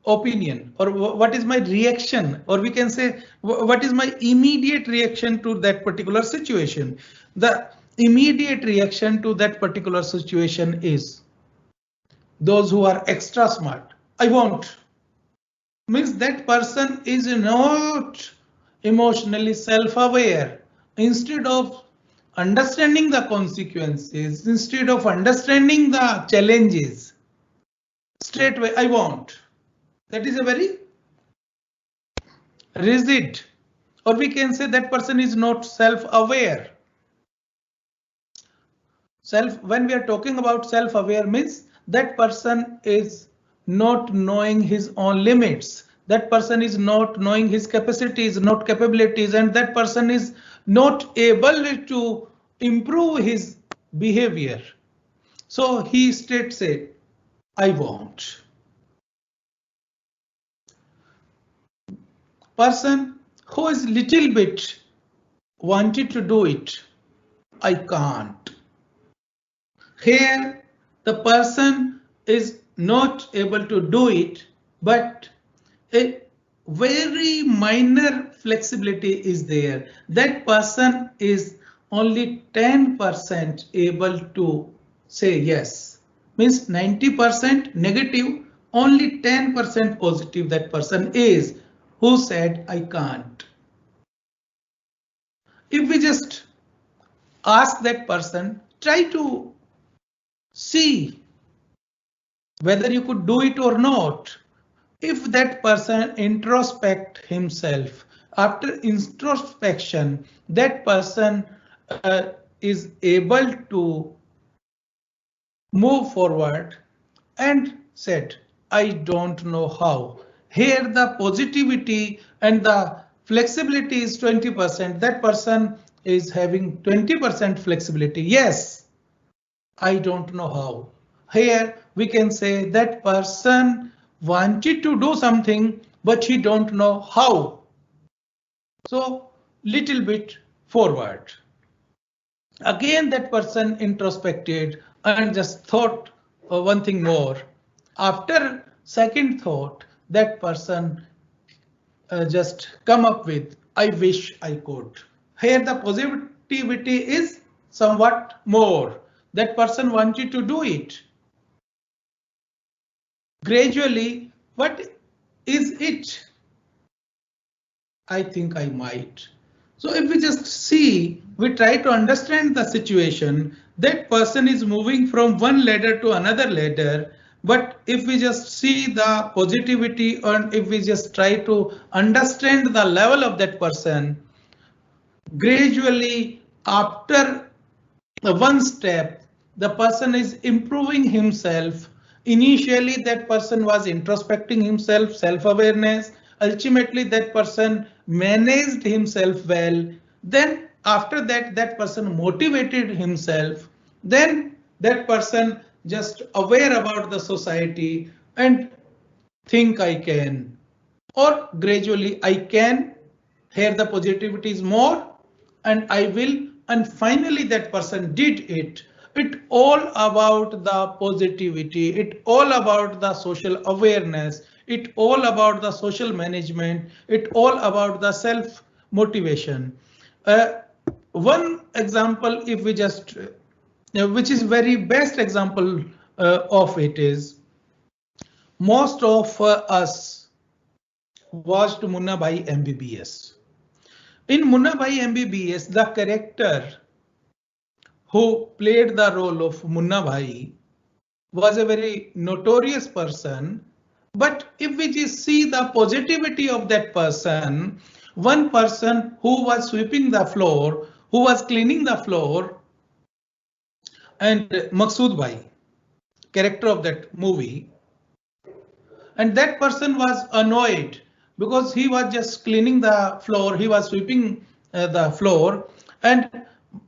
opinion, or what is my reaction, or we can say what is my immediate reaction to that particular situation? The immediate reaction to that particular situation is, those who are extra smart, I won't. Means that person is not emotionally self-aware. Instead of understanding the consequences, instead of understanding the challenges, straight away I won't. That is a very rigid, or we can say that person is not self-aware. When we are talking about self-aware, means that person is not knowing his own limits. That person is not knowing his capacities, not capabilities, and that person is not able to improve his behavior. So he states it, I won't. Person who is little bit wanted to do it, I can't. Here the person is not able to do it, but a very minor flexibility is there. That person is only 10% able to say yes. Means 90% negative, only 10% positive that person is who said I can't. If we just ask that person, try to see whether you could do it or not. If that person introspect himself, after introspection, that person is able to move forward and said, I don't know how. Here the positivity and the flexibility is 20%. That person is having 20% flexibility. Yes, I don't know how. Here we can say that person wanted to do something, but he don't know how. So little bit forward. Again, that person introspected and just thought one thing more. After second thought, that person just come up with, I wish I could. Here the positivity is somewhat more. That person wanted to do it. Gradually, what is it? I think I might. So if we just see, we try to understand the situation, that person is moving from one ladder to another ladder. But if we just see the positivity, and if we just try to understand the level of that person, gradually after one step, the person is improving himself. Initially, that person was introspecting himself, self-awareness. Ultimately, that person managed himself well. Then after that, that person motivated himself. Then that person just aware about the society and think I can, or gradually I can. Here the positivity is more, and I will, and finally that person did it. It all about the positivity, it all about the social awareness, it all about the social management, it all about the self motivation. One example, if we just which is very best example of it is, most of us watched Munna Bhai MBBS. In Munna Bhai MBBS, the character who played the role of Munna Bhai was a very notorious person. But if we just see the positivity of that person, one person who was sweeping the floor, who was cleaning the floor, and Maqsood Bhai, character of that movie, and that person was annoyed because he was just cleaning the floor, he was sweeping the floor, and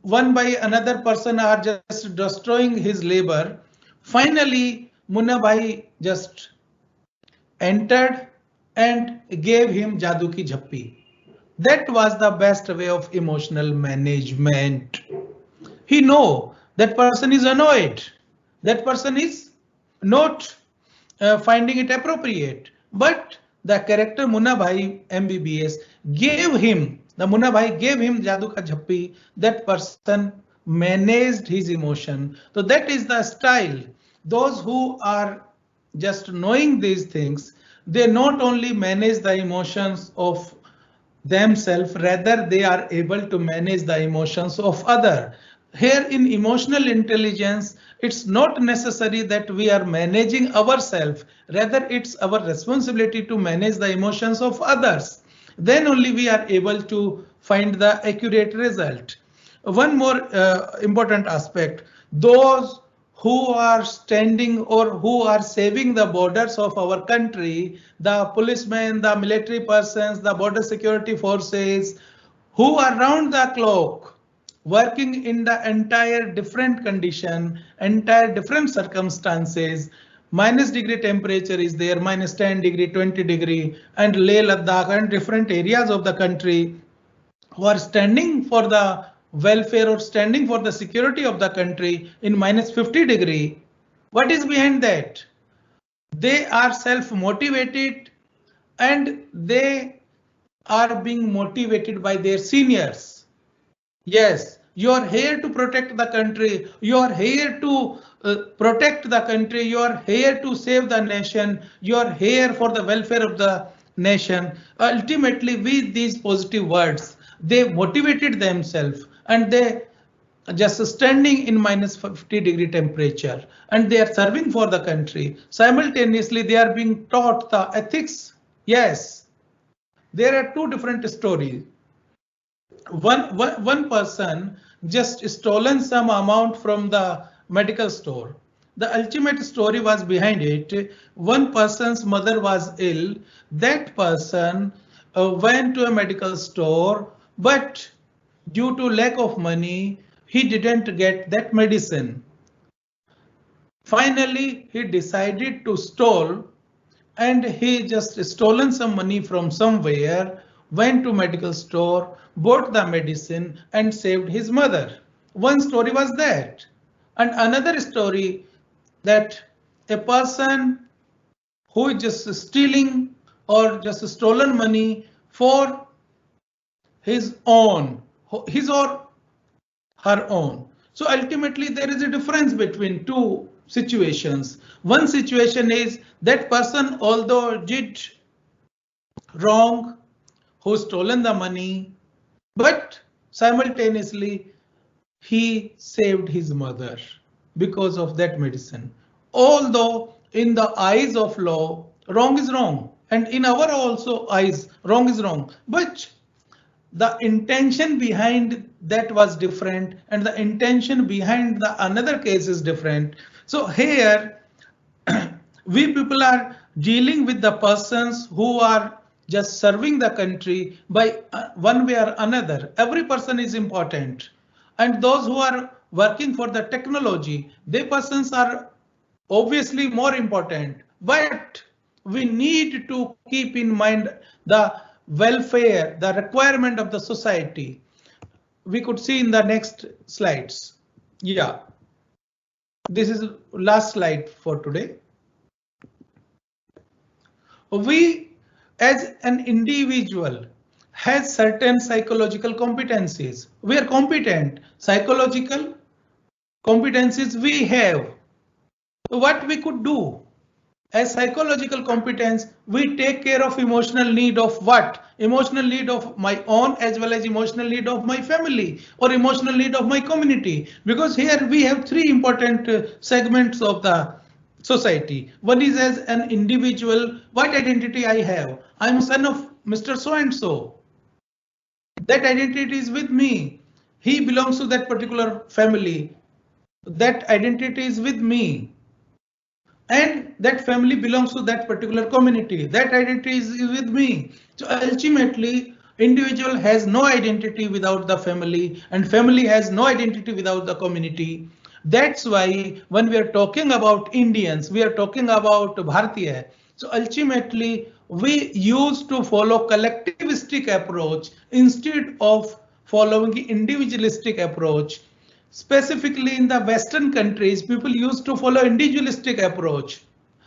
one by another person are just destroying his labor. Finally, Munna Bhai just entered and gave him Jadoo Ki Jhappi. That was the best way of emotional management. He know that person is annoyed, that person is not finding it appropriate, but the character Munna Bhai MBBS gave him, the Munna Bhai gave him Jadoo Ka Jhappi, that person managed his emotion. So that is the style. Those who are just knowing these things, they not only manage the emotions of themselves, rather they are able to manage the emotions of other. Here in emotional intelligence, it's not necessary that we are managing ourselves, rather it's our responsibility to manage the emotions of others. Then only we are able to find the accurate result. One more important aspect, those who are standing or who are saving the borders of our country, the policemen, the military persons, the border security forces, who are round the clock working in the entire different condition, entire different circumstances. -degree temperature is there, -10 degree, 20 degree, and Leh Ladakh and different areas of the country, who are standing for the welfare or standing for the security of the country in -50 degree. What is behind that? They are self-motivated and they are being motivated by their seniors. Yes, you are here to protect the country. You are here to protect the country. You are here to save the nation. You are here for the welfare of the nation. Ultimately, with these positive words, they motivated themselves and they just standing in -50 degree temperature and they are serving for the country. Simultaneously, they are being taught the ethics. Yes, there are two different stories. One person just stolen some amount from the medical store. The ultimate story was behind it. One person's mother was ill. That person went to a medical store, but due to lack of money, he didn't get that medicine. Finally, he decided to steal, and he just stolen some money from somewhere, went to medical store, bought the medicine and saved his mother. One story was that. And another story, that a person who is just stealing or just stolen money for his own, his or her own. So ultimately there is a difference between two situations. One situation is that person, although did wrong, who stolen the money, but simultaneously he saved his mother because of that medicine. Although in the eyes of law, wrong is wrong, and in our also eyes, wrong is wrong, but the intention behind that was different and the intention behind the another case is different. So here we people are dealing with the persons who are just serving the country by one way or another. Every person is important, and those who are working for the technology, they persons are obviously more important, but we need to keep in mind the welfare, the requirement of the society. We could see in the next slides. Yeah, this is last slide for today. We as an individual has certain psychological competencies. We are competent. Psychological competencies we have. What we could do? As psychological competence, we take care of emotional need of what? Emotional need of my own as well as emotional need of my family or emotional need of my community. Because here we have three important segments of the society. One is as an individual, what identity I have. I'm a son of Mr. So and so. That identity is with me. He belongs to that particular family. That identity is with me. and that family belongs to that particular community. That identity is with me. So ultimately, individual has no identity without the family, and family has no identity without the community. That's why when we are talking about Indians, we are talking about Bharatiya. So ultimately, we used to follow collectivistic approach instead of following individualistic approach. Specifically in the Western countries, people used to follow individualistic approach.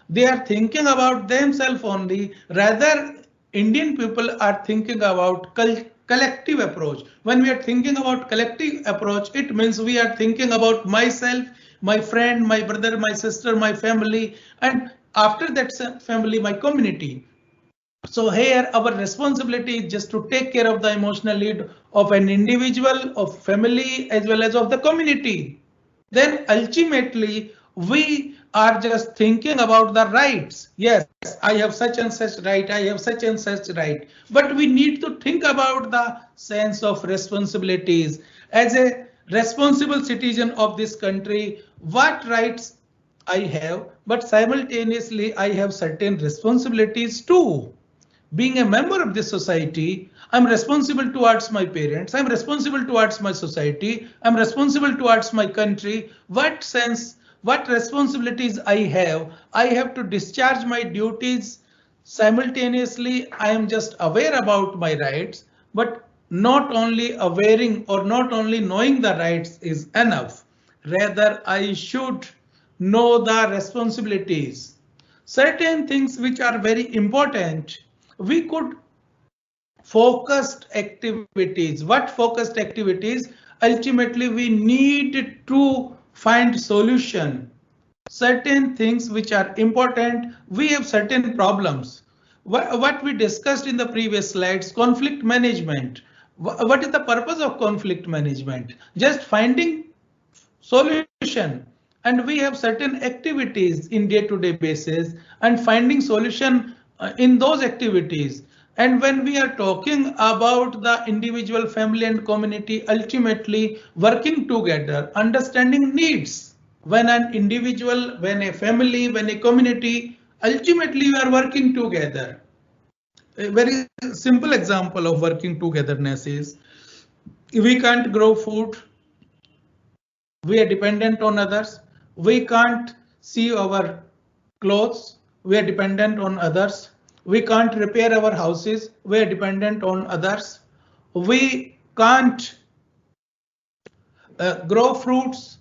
They are thinking about themselves only. Rather, Indian people are thinking about collective approach. When we are thinking about collective approach, it means we are thinking about myself, my friend, my brother, my sister, my family, and after that family, my community. So here our responsibility is just to take care of the emotional need of an individual, of family, as well as of the community. Then ultimately we are just thinking about the rights. Yes, I have such and such right, I have such and such right. But we need to think about the sense of responsibilities. As a responsible citizen of this country, what rights I have, but simultaneously I have certain responsibilities too. Being a member of this society, I'm responsible towards my parents, I'm responsible towards my society, I'm responsible towards my country. What sense, what responsibilities I have to discharge my duties simultaneously. I am just aware about my rights, but not only awareing or not only knowing the rights is enough. Rather, I should know the responsibilities. Certain things which are very important, we could focused activities. What focused activities? Ultimately, we need to find solution. Certain things which are important, we have certain problems. What we discussed in the previous slides, conflict management. What is the purpose of conflict management? Just finding solution, and we have certain activities in day-to-day basis and finding solution in those activities. And when we are talking about the individual, family and community, ultimately working together, understanding needs. When an individual, when a family, when a community, ultimately we are working together. A very simple example of working togetherness is, we can't grow food, we are dependent on others. We can't see our clothes, we are dependent on others. We can't repair our houses, we are dependent on others. We can't grow fruits,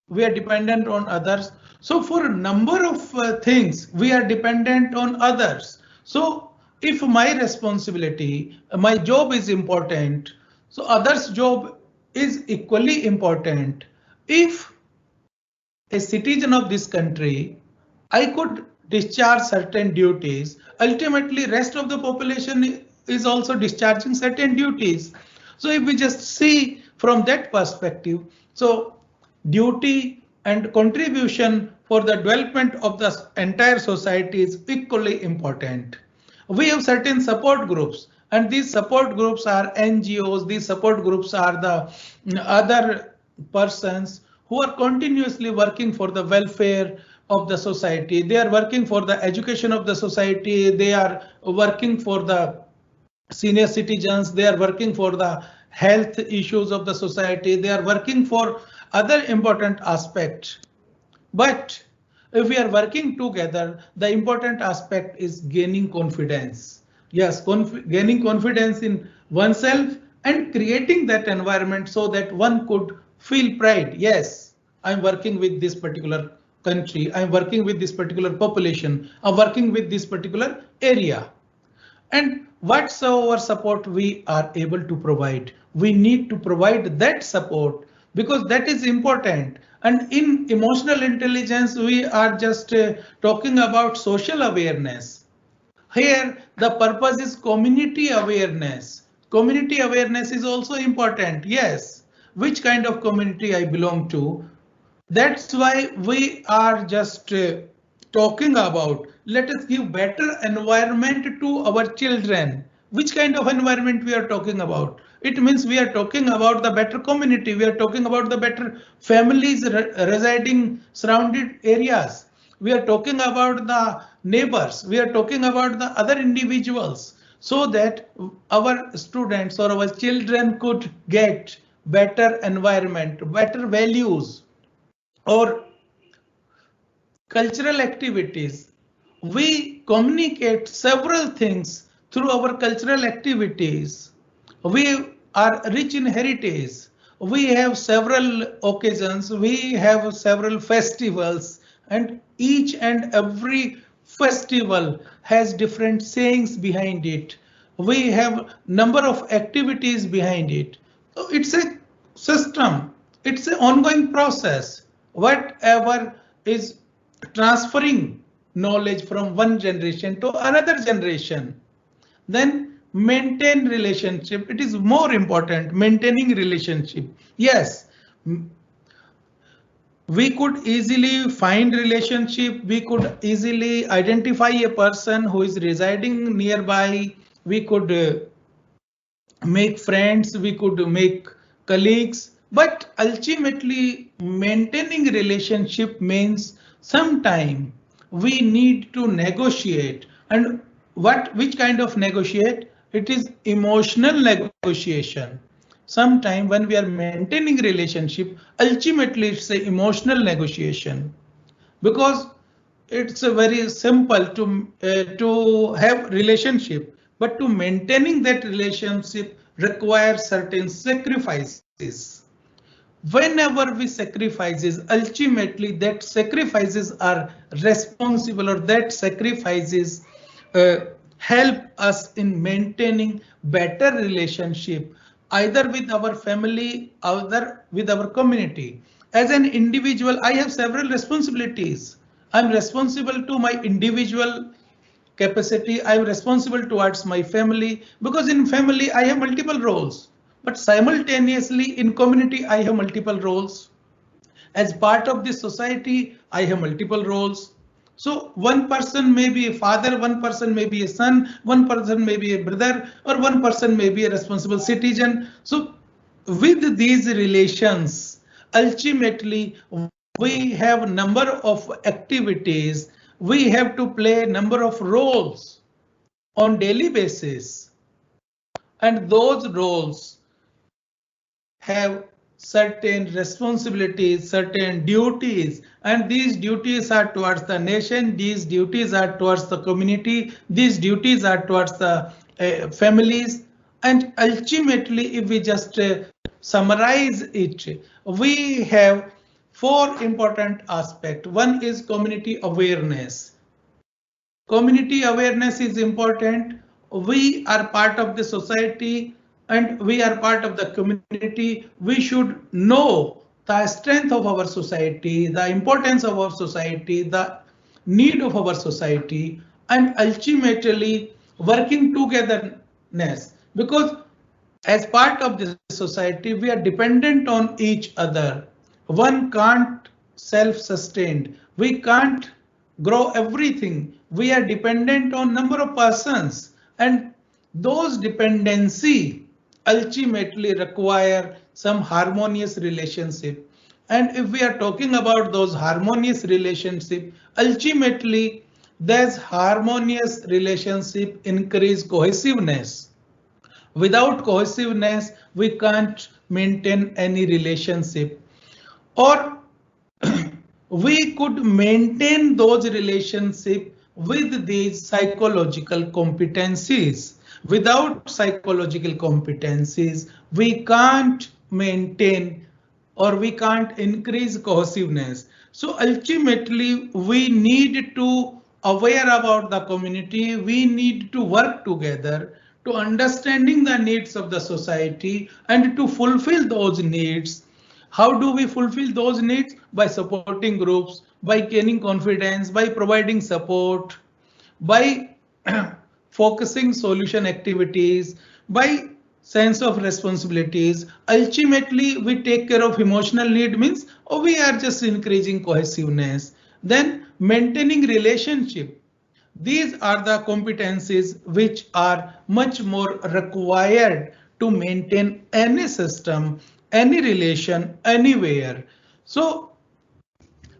we are dependent on others. So for a number of things, we are dependent on others. So if my responsibility, my job is important, so others' job is equally important. If a citizen of this country, I could discharge certain duties. Ultimately, rest of the population is also discharging certain duties. So if we just see from that perspective, so duty and contribution for the development of the entire society is equally important. We have certain support groups, and these support groups are NGOs, these support groups are the other persons who are continuously working for the welfare of the society. They are working for the education of the society. They are working for the senior citizens. They are working for the health issues of the society. They are working for other important aspects. But if we are working together, the important aspect is gaining confidence. Yes, gaining confidence in oneself and creating that environment so that one could feel pride. Yes, I'm working with this particular country. I'm working with this particular population. I'm working with this particular area. And whatsoever support we are able to provide, we need to provide that support because that is important. And in emotional intelligence, we are just talking about social awareness. Here, the purpose is community awareness. Community awareness is also important. Yes, which kind of community I belong to. That's why we are just talking about, let us give better environment to our children. Which kind of environment we are talking about? It means we are talking about the better community. We are talking about the better families residing surrounded areas. we are talking about the neighbors, we are talking about the other individuals, so that our students or our children could get better environment, better values, or cultural activities. We communicate several things through our cultural activities. We are rich in heritage. We have several occasions, we have several festivals, and each and every festival has different sayings behind it. We have number of activities behind it. So it's a system, it's an ongoing process. Whatever is transferring knowledge from one generation to another generation, then maintain relationship, it is more important, maintaining relationship. Yes, we could easily find relationship, we could easily identify a person who is residing nearby, we could make friends, we could make colleagues, but ultimately maintaining relationship means sometime we need to negotiate. And which kind of negotiate? It is emotional negotiation. Sometime when we are maintaining relationship, ultimately it's a emotional negotiation, because it's a very simple to have relationship, but to maintaining that relationship requires certain sacrifices. Whenever we sacrifices, ultimately that sacrifices are responsible, or that sacrifices uh, help us in maintaining better relationship, either with our family, either with our community. As an individual, I have several responsibilities. I'm responsible to my individual capacity, I'm responsible towards my family, because in family I have multiple roles, but simultaneously in community I have multiple roles. As part of this society, I have multiple roles. So one person may be a father, one person may be a son, one person may be a brother, or one person may be a responsible citizen. So with these relations, ultimately we have number of activities, we have to play a number of roles on daily basis, and those roles have certain responsibilities, certain duties, and these duties are towards the nation, these duties are towards the community, these duties are towards the families. And ultimately, if we just summarize it, we have four important aspects. One is community awareness. Community awareness is important. We are part of the society and we are part of the community. We should know the strength of our society, the importance of our society, the need of our society, and ultimately working togetherness, because as part of this society, we are dependent on each other. One can't self-sustained. We can't grow everything. We are dependent on number of persons, and those dependency ultimately require some harmonious relationship. And if we are talking about those harmonious relationship, ultimately there's harmonious relationship increase cohesiveness. Without cohesiveness, we can't maintain any relationship. Or we could maintain those relationships with these psychological competencies. Without psychological competencies, we can't maintain or we can't increase cohesiveness. So ultimately, we need to aware about the community. We need to work together to understanding the needs of the society and to fulfill those needs. How do we fulfill those needs? By supporting groups, by gaining confidence, by providing support, by focusing solution activities, by sense of responsibilities. Ultimately, we take care of emotional need means we are just increasing cohesiveness. Then maintaining relationship. These are the competencies which are much more required to maintain any system, any relation, anywhere. So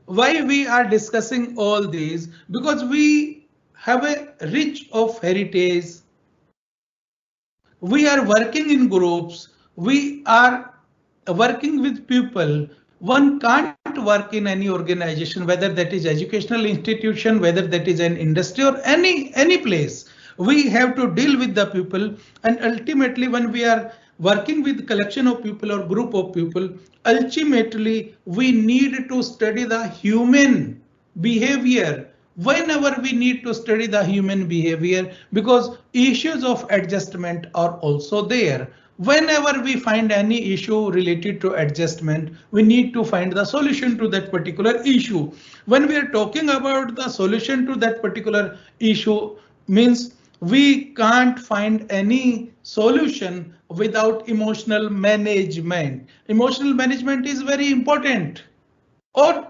why we are discussing all these? Because we have a rich of heritage. We are working in groups. We are working with people. One can't work in any organization, whether that is educational institution, whether that is an industry or any place. We have to deal with the people, and ultimately when we are working with collection of people or group of people, ultimately we need to study the human behavior. Whenever we need to study the human behavior, because issues of adjustment are also there. Whenever we find any issue related to adjustment, we need to find the solution to that particular issue. When we are talking about the solution to that particular issue, means we can't find any solution without emotional management. Emotional management is very important. Or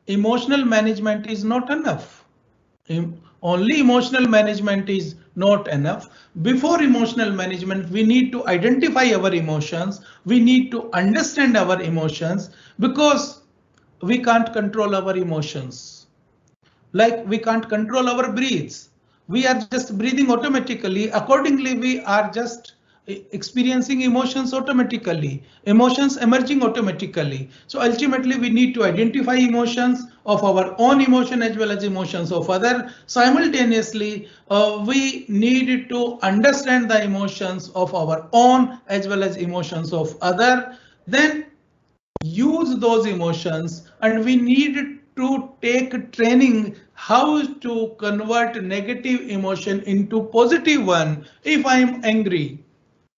emotional management is not enough. Only emotional management is not enough. Before emotional management, we need to identify our emotions. We need to understand our emotions, because we can't control our emotions. Like we can't control our breaths. We are just breathing automatically. Accordingly, we are just experiencing emotions automatically, emotions emerging automatically. So ultimately we need to identify emotions of our own emotion as well as emotions of other. Simultaneously, we need to understand the emotions of our own as well as emotions of other. Then use those emotions, and we need to take training how to convert negative emotion into positive one. If I am angry,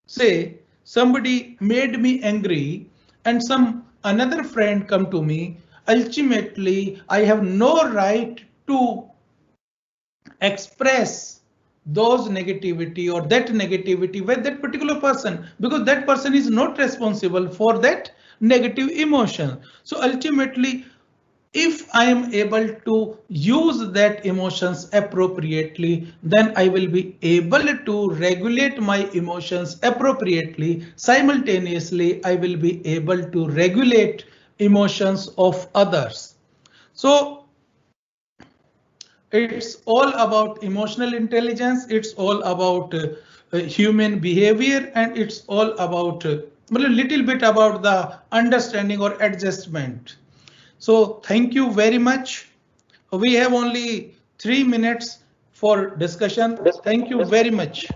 say somebody made me angry and some another friend come to me, ultimately I have no right to express those negativity or that negativity with that particular person, because that person is not responsible for that negative emotion. So ultimately, if I am able to use that emotions appropriately, then I will be able to regulate my emotions appropriately. Simultaneously, I will be able to regulate emotions of others. So it's all about emotional intelligence. It's all about human behavior, and it's all about well, a little bit about the understanding or adjustment. So thank you very much. We have only 3 minutes for discussion. Thank you very much.